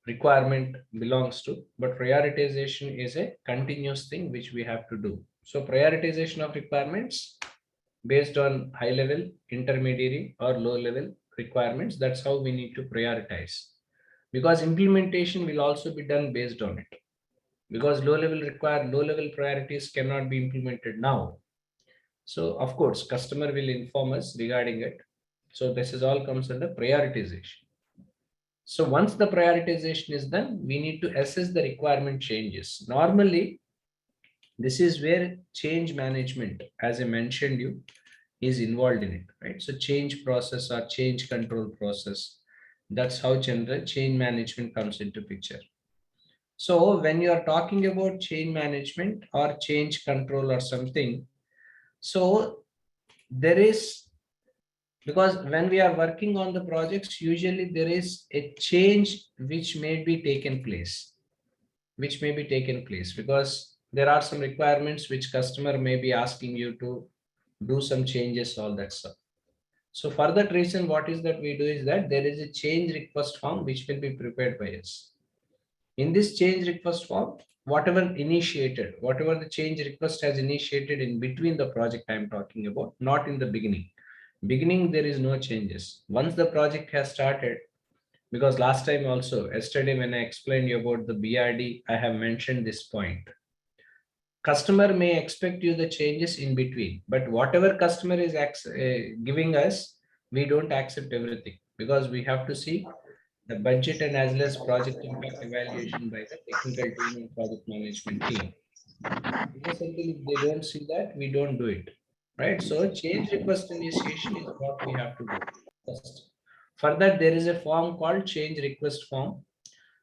requirement belongs to. But prioritization is a continuous thing which we have to do. So prioritization of requirements based on high level, intermediary, or low level requirements. That's how we need to prioritize. Because implementation will also be done based on it. Because low level priorities cannot be implemented now. So of course, customer will inform us regarding it. So this is all comes under prioritization. So once the prioritization is done, we need to assess the requirement changes. Normally, this is where change management, as I mentioned you, is involved in it, right? So change process or change control process. That's how general change management comes into picture. So when you are talking about change management or change control or something, so there is, because when we are working on the projects, usually there is a change which may be taken place, because there are some requirements which customer may be asking you to do some changes, all that stuff. So for that reason, what is that we do is that there is a change request form which will be prepared by us. In this change request form, whatever the change request has initiated in between the project I'm talking about, not in the beginning. Beginning, there is no changes. Once the project has started, because last time also, yesterday when I explained you about the BRD, I have mentioned this point. customer may expect you the changes in between, but whatever customer is giving us, we don't accept everything, because we have to see the budget and as well as project impact evaluation by the technical team and project management team. Unless until if they don't see that, we don't do it, right? So change request initiation is what we have to do first. For that, there is a form called change request form.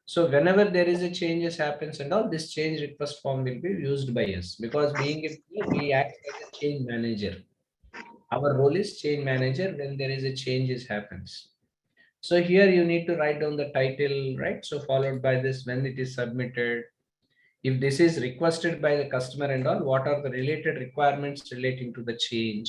So whenever there is a changes happens and all, this change request form will be used by us, because being a team, we act like a change manager. Our role is change manager when there is a changes happens. So here you need to write down the title, right? So followed by this, when it is submitted, if this is requested by the customer and all, what are the related requirements relating to the change,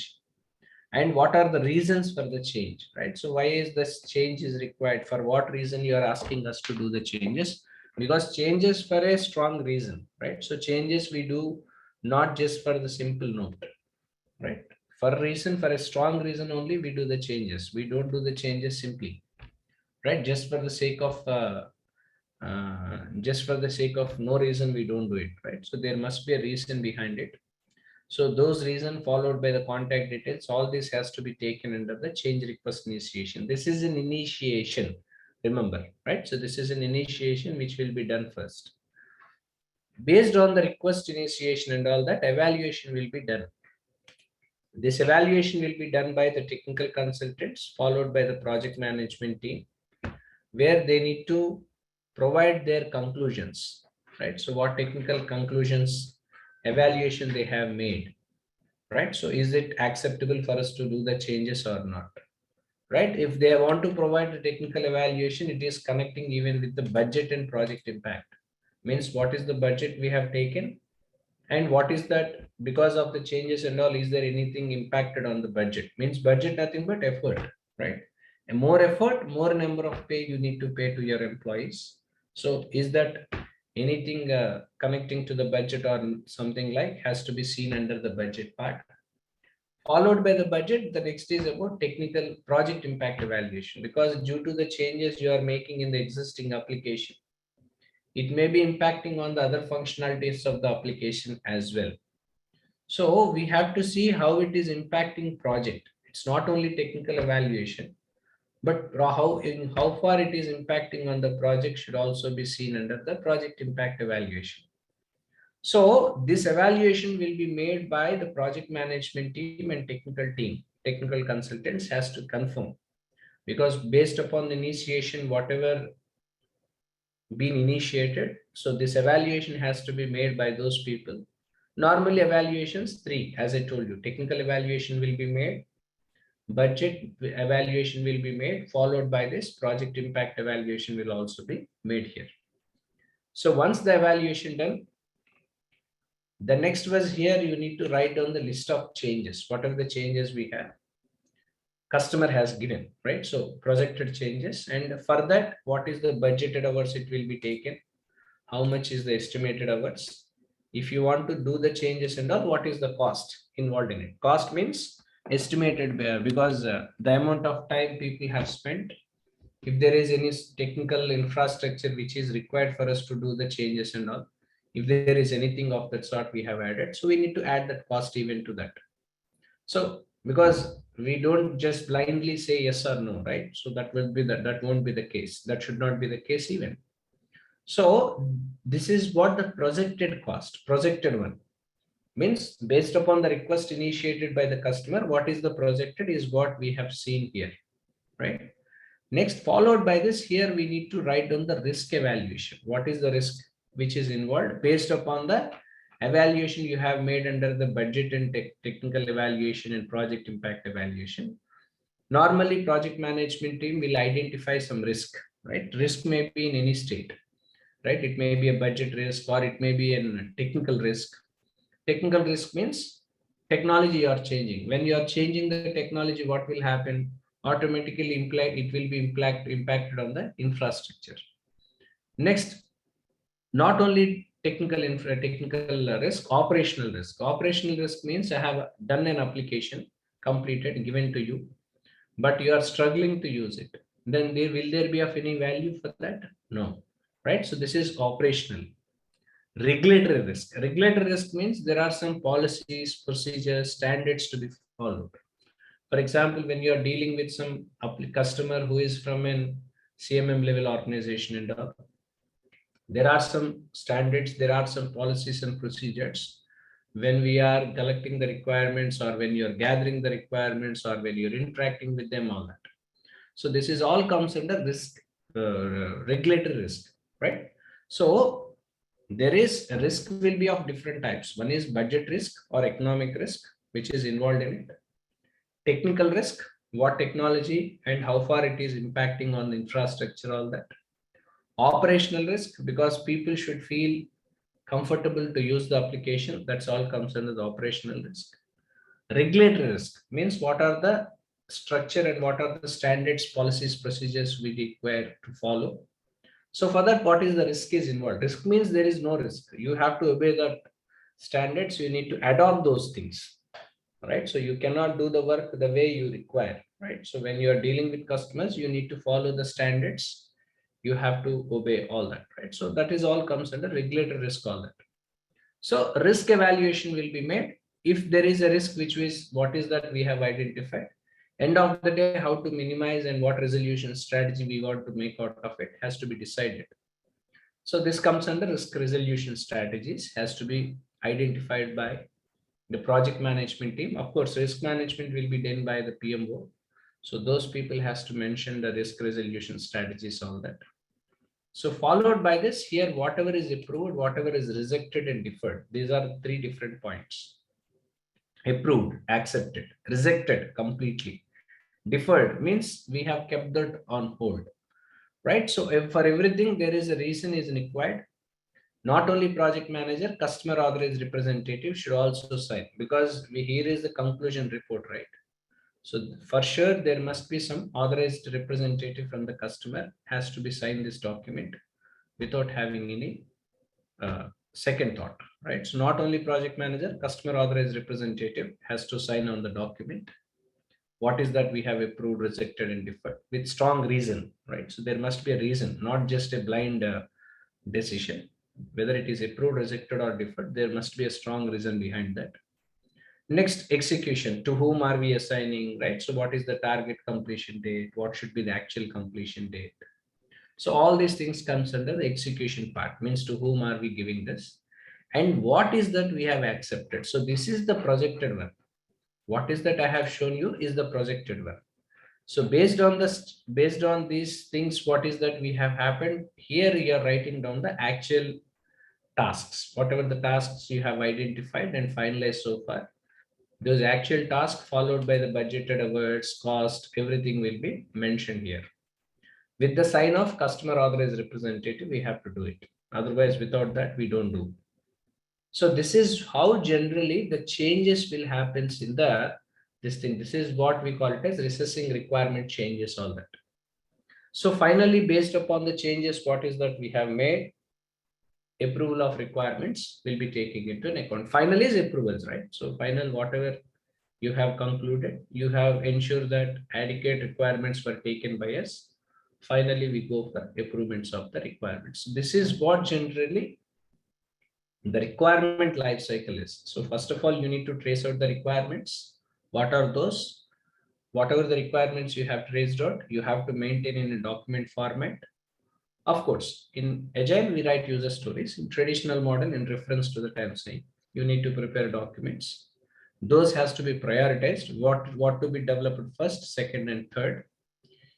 and what are the reasons for the change, right? So why is this change is required? For what reason you are asking us to do the changes? Because changes for a strong reason, right? So changes we do not just for the simple note, right? For a reason, for a strong reason only we do the changes. We don't do the changes simply, right? Just for the sake of no reason we don't do it, right? So there must be a reason behind it. So those reason followed by the contact details, all this has to be taken under the change request initiation. This is an initiation, remember, right? So this is an initiation which will be done first. Based on the request initiation and all that, evaluation will be done. This evaluation will be done by the technical consultants followed by the project management team, where they need to provide their conclusions, right? So what technical conclusions, evaluation they have made, right? So is it acceptable for us to do the changes or not, right? If they want to provide the technical evaluation, it is connecting even with the budget and project impact. Means what is the budget we have taken, and what is that, because of the changes and all, is there anything impacted on the budget? Means budget nothing but effort, right? And more effort, more number of pay you need to pay to your employees. So is that anything connecting to the budget or something, like has to be seen under the budget part. Followed by the budget, the next is about technical project impact evaluation, because due to the changes you are making in the existing application, it may be impacting on the other functionalities of the application as well. So we have to see how it is impacting project. It's not only technical evaluation, but how far it is impacting on the project should also be seen under the project impact evaluation. So this evaluation will be made by the project management team and technical team. Technical consultants has to confirm, because based upon the initiation, whatever been initiated, so this evaluation has to be made by those people. Normally evaluations three, as I told you, technical evaluation will be made, budget evaluation will be made, followed by this project impact evaluation will also be made here. So once the evaluation done, the next was here, you need to write down the list of changes, whatever the changes we have, customer has given, right? So projected changes, and for that, what is the budgeted hours it will be taken, how much is the estimated hours, if you want to do the changes and all, what is the cost involved in it. Cost means estimated, because the amount of time people have spent, if there is any technical infrastructure which is required for us to do the changes and all, if there is anything of that sort we have added, so we need to add that cost even to that. So because we don't just blindly say yes or no, right? So that won't be the case, that should not be the case even. So this is what the projected one means, based upon the request initiated by the customer, what is the projected is what we have seen here, right? Next, followed by this, here we need to write down the risk evaluation. What is the risk which is involved based upon the evaluation you have made under the budget and technical evaluation and project impact evaluation. Normally, project management team will identify some risk, right? Risk may be in any state, right? It may be a budget risk or it may be a technical risk. Technical risk means technology you are changing. When you are changing the technology, what will happen? Automatically it will be impacted on the infrastructure. Next, not only technical risk, operational risk. Operational risk means I have done an application, completed, given to you, but you are struggling to use it. Then will there be of any value for that? No, right? So this is operational. Regulatory risk. Regulatory risk means there are some policies, procedures, standards to be followed. For example, when you are dealing with some customer who is from an CMM level organization and all, there are some standards, there are some policies and procedures. When we are collecting the requirements, or when you're gathering the requirements, or when you're interacting with them, all that. So this is all comes under risk, regulatory risk, right? So there is a risk will be of different types. One is budget risk or economic risk, which is involved in it. Technical risk, what technology and how far it is impacting on the infrastructure, all that. Operational risk, because people should feel comfortable to use the application. That's all comes under the operational risk. Regulatory risk means what are the structure and what are the standards, policies, procedures we require to follow. So for that, what is the risk is involved? Risk means there is no risk. You have to obey the standards. You need to adopt those things, right? So you cannot do the work the way you require, right? So when you are dealing with customers, you need to follow the standards. You have to obey all that, right? So that is all comes under regulatory risk, all that. So risk evaluation will be made. If there is a risk, which is what is that we have identified. End of the day, how to minimize and what resolution strategy we want to make out of it has to be decided. So this comes under risk resolution strategies, has to be identified by the project management team. Of course, risk management will be done by the PMO. So those people has to mention the risk resolution strategies, all that. So followed by this here, whatever is approved, whatever is rejected and deferred. These are three different points. Approved, accepted, rejected completely. Deferred means we have kept that on hold, right? So if for everything there is a reason is required. Not only project manager, customer authorized representative should also sign, because here is the conclusion report, right? So for sure, there must be some authorized representative from the customer has to be signed this document without having any second thought, right? So not only project manager, customer authorized representative has to sign on the document. What is that we have approved, rejected, and deferred with strong reason, right? So there must be a reason, not just a blind decision. Whether it is approved, rejected, or deferred, there must be a strong reason behind that. Next, execution. To whom are we assigning, right? So what is the target completion date? What should be the actual completion date? So all these things comes under the execution part, means to whom are we giving this? And what is that we have accepted? So this is the projected one. What is that I have shown you is the projected one. So based on these things, what is that we have happened? Here you are writing down the actual tasks, whatever the tasks you have identified and finalized so far. Those actual tasks followed by the budgeted hours, cost, everything will be mentioned here. With the sign of customer authorized representative, we have to do it. Otherwise, without that, we don't do. So this is how generally the changes will happen in the this thing. This is what we call it as recessing requirement changes, all that. So finally, based upon the changes, what is that we have made? Approval of requirements will be taking into an account. Final is approvals, right? So final, whatever you have concluded, you have ensured that adequate requirements were taken by us. Finally, we go for approvals of the requirements. This is what generally the requirement life cycle is. So first of all, you need to trace out the requirements. What are those? Whatever the requirements you have traced out, you have to maintain in a document format. Of course, in Agile, we write user stories. In traditional model, in reference to the time saying, you need to prepare documents. Those has to be prioritized. What to be developed first, second, and third.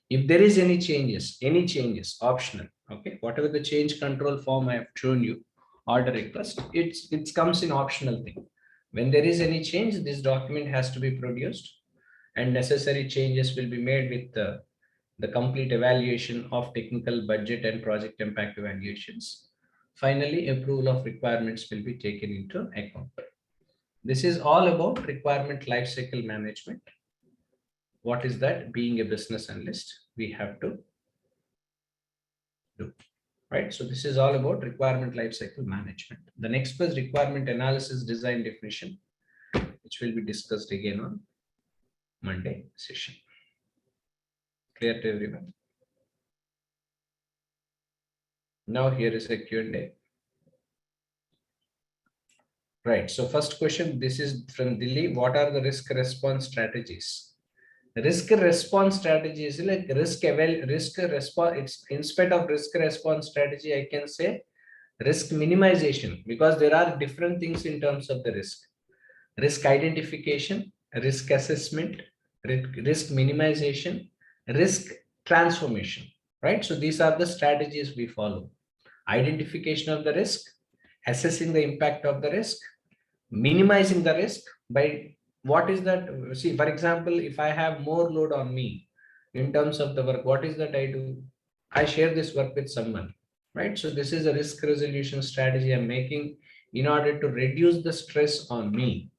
If there is any changes, optional. Okay, whatever the change control form I have shown you, order request, it comes in optional thing. When there is any change, this document has to be produced, and necessary changes will be made with the complete evaluation of technical budget and project impact evaluations. Finally, approval of requirements will be taken into account. This is all about requirement lifecycle management. What is that? Being a business analyst, we have to do, right? So this is all about requirement lifecycle management. The next was requirement analysis, design, definition, which will be discussed again on Monday session. Clear to everyone? Now here is a Q&A. Right. So first question, this is from Delhi. What are the risk response strategies? Risk response strategy is like risk response. It's instead of risk response strategy, I can say risk minimization, because there are different things in terms of the risk identification, risk assessment, risk minimization, risk transformation, right? So these are the strategies we follow: identification of the risk, assessing the impact of the risk, minimizing the risk by what is that. See, for example, if I have more load on me in terms of the work, what is that I do? I share this work with someone, right? So this is a risk resolution strategy I'm making in order to reduce the stress on me.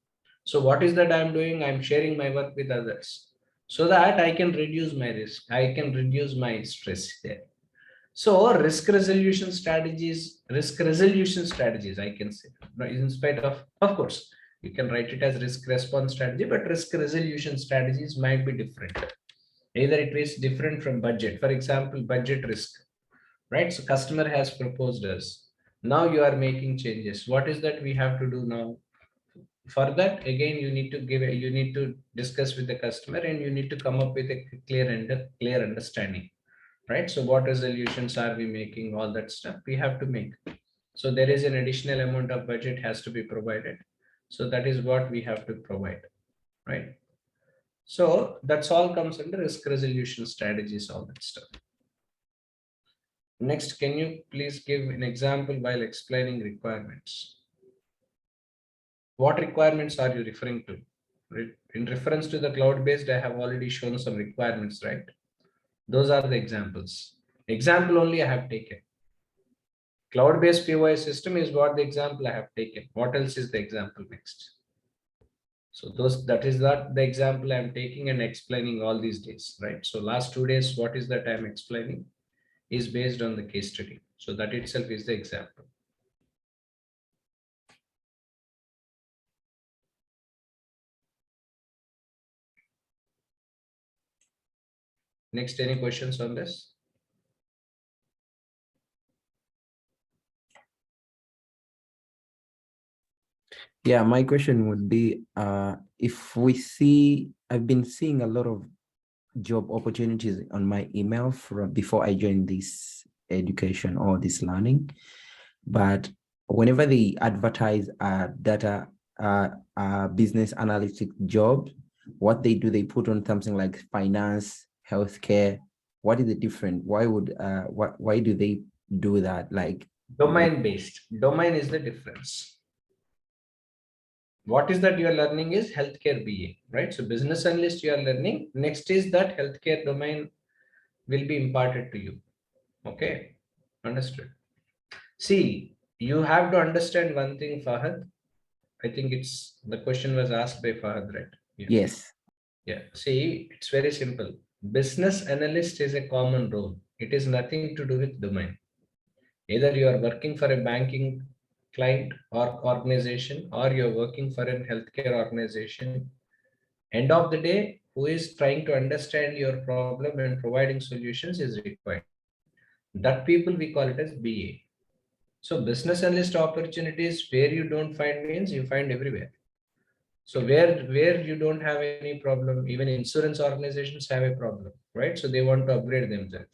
So what is that I'm doing? I'm sharing my work with others so that I can reduce my risk, I can reduce my stress there. So risk resolution strategies, I can say, in spite of course, you can write it as risk response strategy, but risk resolution strategies might be different. Either it is different from budget. For example, budget risk, right? So customer has proposed us. Now you are making changes. What is that we have to do now? For that, again, you need to discuss with the customer and you need to come up with a clear understanding, right? So what resolutions are we making? All that stuff we have to make. So there is an additional amount of budget has to be provided. So that is what we have to provide, right? So that's all comes under risk resolution strategies, all that stuff. Next, can you please give an example while explaining requirements? What requirements are you referring to? In reference to the cloud-based, I have already shown some requirements, right? Those are the examples. Example only I have taken. Cloud-based POS system is what the example I have taken. What else is the example next? So that is not the example I'm taking and explaining all these days, right? So last 2 days, what is that I'm explaining is based on the case study. So that itself is the example. Next, any questions on this? Yeah, my question would be, if I've been seeing a lot of job opportunities on my email from before I joined this education or this learning, but whenever they advertise a data, business analytic job, what they do, they put on something like finance, healthcare. What is the difference? Why do they do that? Like, Domain-based. Domain is the difference. What is that you are learning is healthcare BA, right? So business analyst you are learning. Next is that healthcare domain will be imparted to you. Okay, understood. See, you have to understand one thing, Fahad. I think it's the question was asked by Fahad, right? Yeah. yes. Yeah. See, it's very simple. Business analyst is a common role. It is nothing to do with domain. Either you are working for a banking client or organization, or you're working for a healthcare organization. End of the day, who is trying to understand your problem and providing solutions is required. That people we call it as BA. So business analyst opportunities where you don't find means you find everywhere. So where you don't have any problem, even insurance organizations have a problem, right? So they want to upgrade themselves.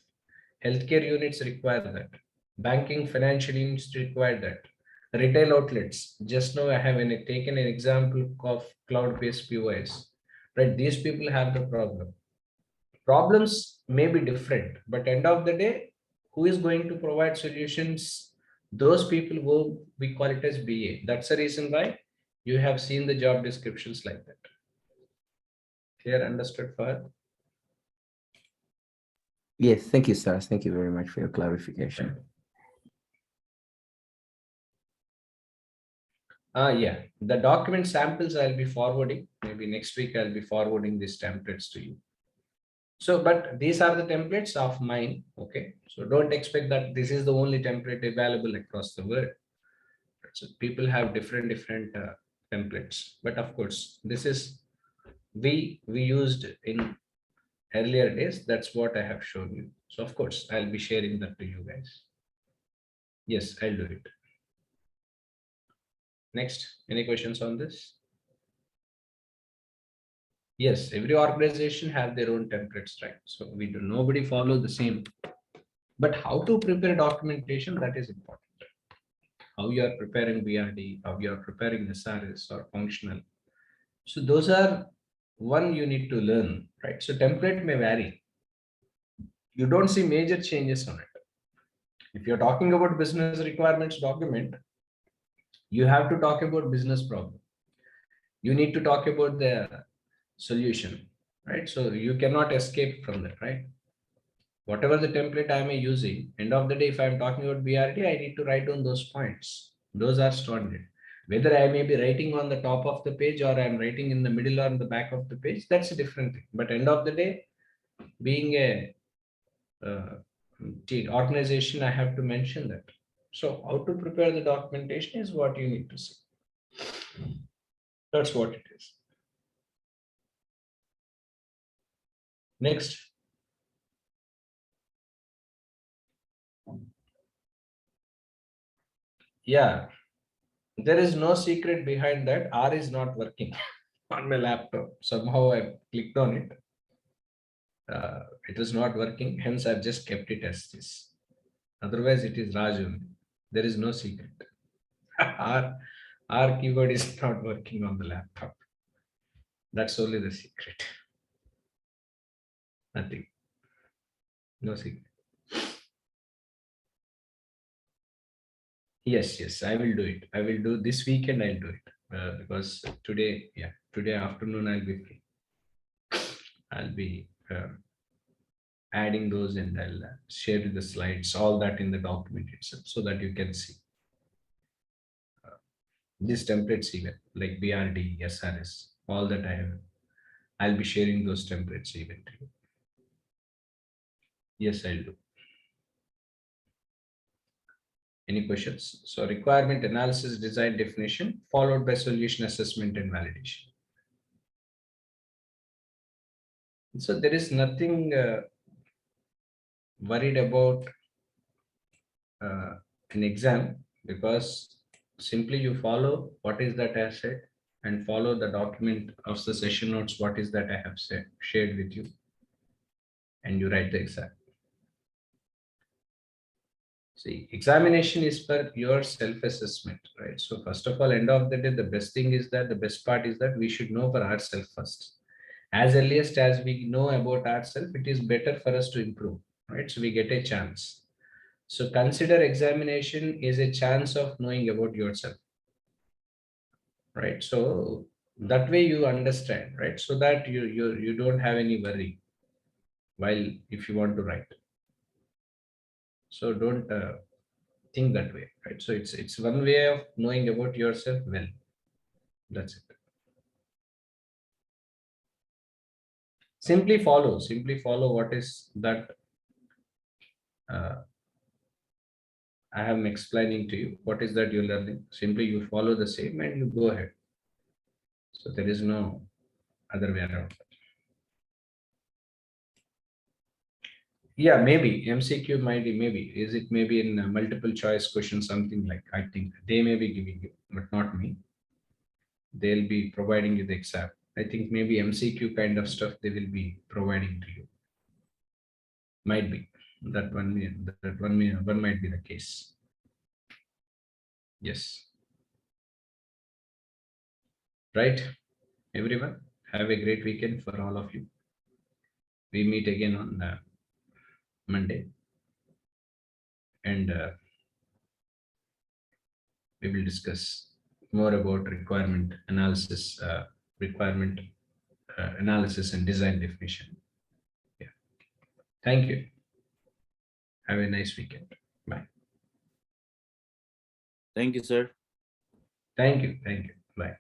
Healthcare units require that. Banking, financial units require that. Retail outlets. Just now I have taken an example of cloud-based POS. Right? These people have the problem. Problems may be different, but end of the day, who is going to provide solutions? Those people who we call it as BA. That's the reason why you have seen the job descriptions like that. Clear, understood, Fahad? Yes, thank you, sir. Thank you very much for your clarification. Yeah, the document samples I'll be forwarding. Maybe next week I'll be forwarding these templates to you. So, but these are the templates of mine. Okay, so don't expect that this is the only template available across the world. So people have different templates, but of course, this is we used in earlier days. That's what I have shown you. So of course, I'll be sharing that to you guys. Yes, I'll do it. Next, any questions on this? Yes, every organization have their own templates, right? So nobody follow the same. But how to prepare documentation, that is important. How you are preparing BRD, how you are preparing SRS or functional. So those are one you need to learn, right? So template may vary. You don't see major changes on it. If you're talking about business requirements document, you have to talk about business problem. You need to talk about the solution, right? So you cannot escape from that, right? Whatever the template I am using, end of the day, if I'm talking about BRD, I need to write down those points. Those are standard. Whether I may be writing on the top of the page or I'm writing in the middle or in the back of the page, that's a different thing. But end of the day, being a organization, I have to mention that. So how to prepare the documentation is what you need to see. That's what it is. Next. Yeah, there is no secret behind that. R is not working on my laptop. Somehow I clicked on it. It was not working. Hence, I've just kept it as this. Otherwise, it is Raj only. There is no secret. R keyboard is not working on the laptop. That's only the secret. Nothing. No secret. Yes, I will do it. I will do this weekend. I'll do it because today afternoon I'll be free. I'll be adding those and I'll share the slides, all that in the document itself, so that you can see these templates even like BRD, SRS, all that I have. I'll be sharing those templates even to you. Yes, I'll do. Any questions? So requirement analysis, design definition, followed by solution assessment and validation. So there is nothing worried about an exam, because simply you follow what is that I have said and follow the document of the session notes, what is that I have said, shared with you, and you write the exam. See, examination is for your self-assessment, right? So first of all, end of the day, the best part is that we should know for ourselves first. As earliest as we know about ourselves, it is better for us to improve, right? So we get a chance. So consider examination is a chance of knowing about yourself, right? So that way you understand, right? So that you don't have any worry while if you want to write. So don't think that way, right? So it's one way of knowing about yourself well. That's it. Simply follow what is that I am explaining to you. What is that you're learning? Simply you follow the same and you go ahead. So there is no other way around. Yeah, maybe MCQ might be, maybe is it maybe in a multiple choice question, something like, I think they may be giving you, but not me. They'll be providing you the exam. I think maybe MCQ kind of stuff they will be providing to you. Might be one might be the case. Yes. Right. Everyone, have a great weekend for all of you. We meet again on Monday, and we will discuss more about requirement analysis and design definition. Yeah. Thank you. Have a nice weekend. Bye. Thank you, sir. Thank you. Bye.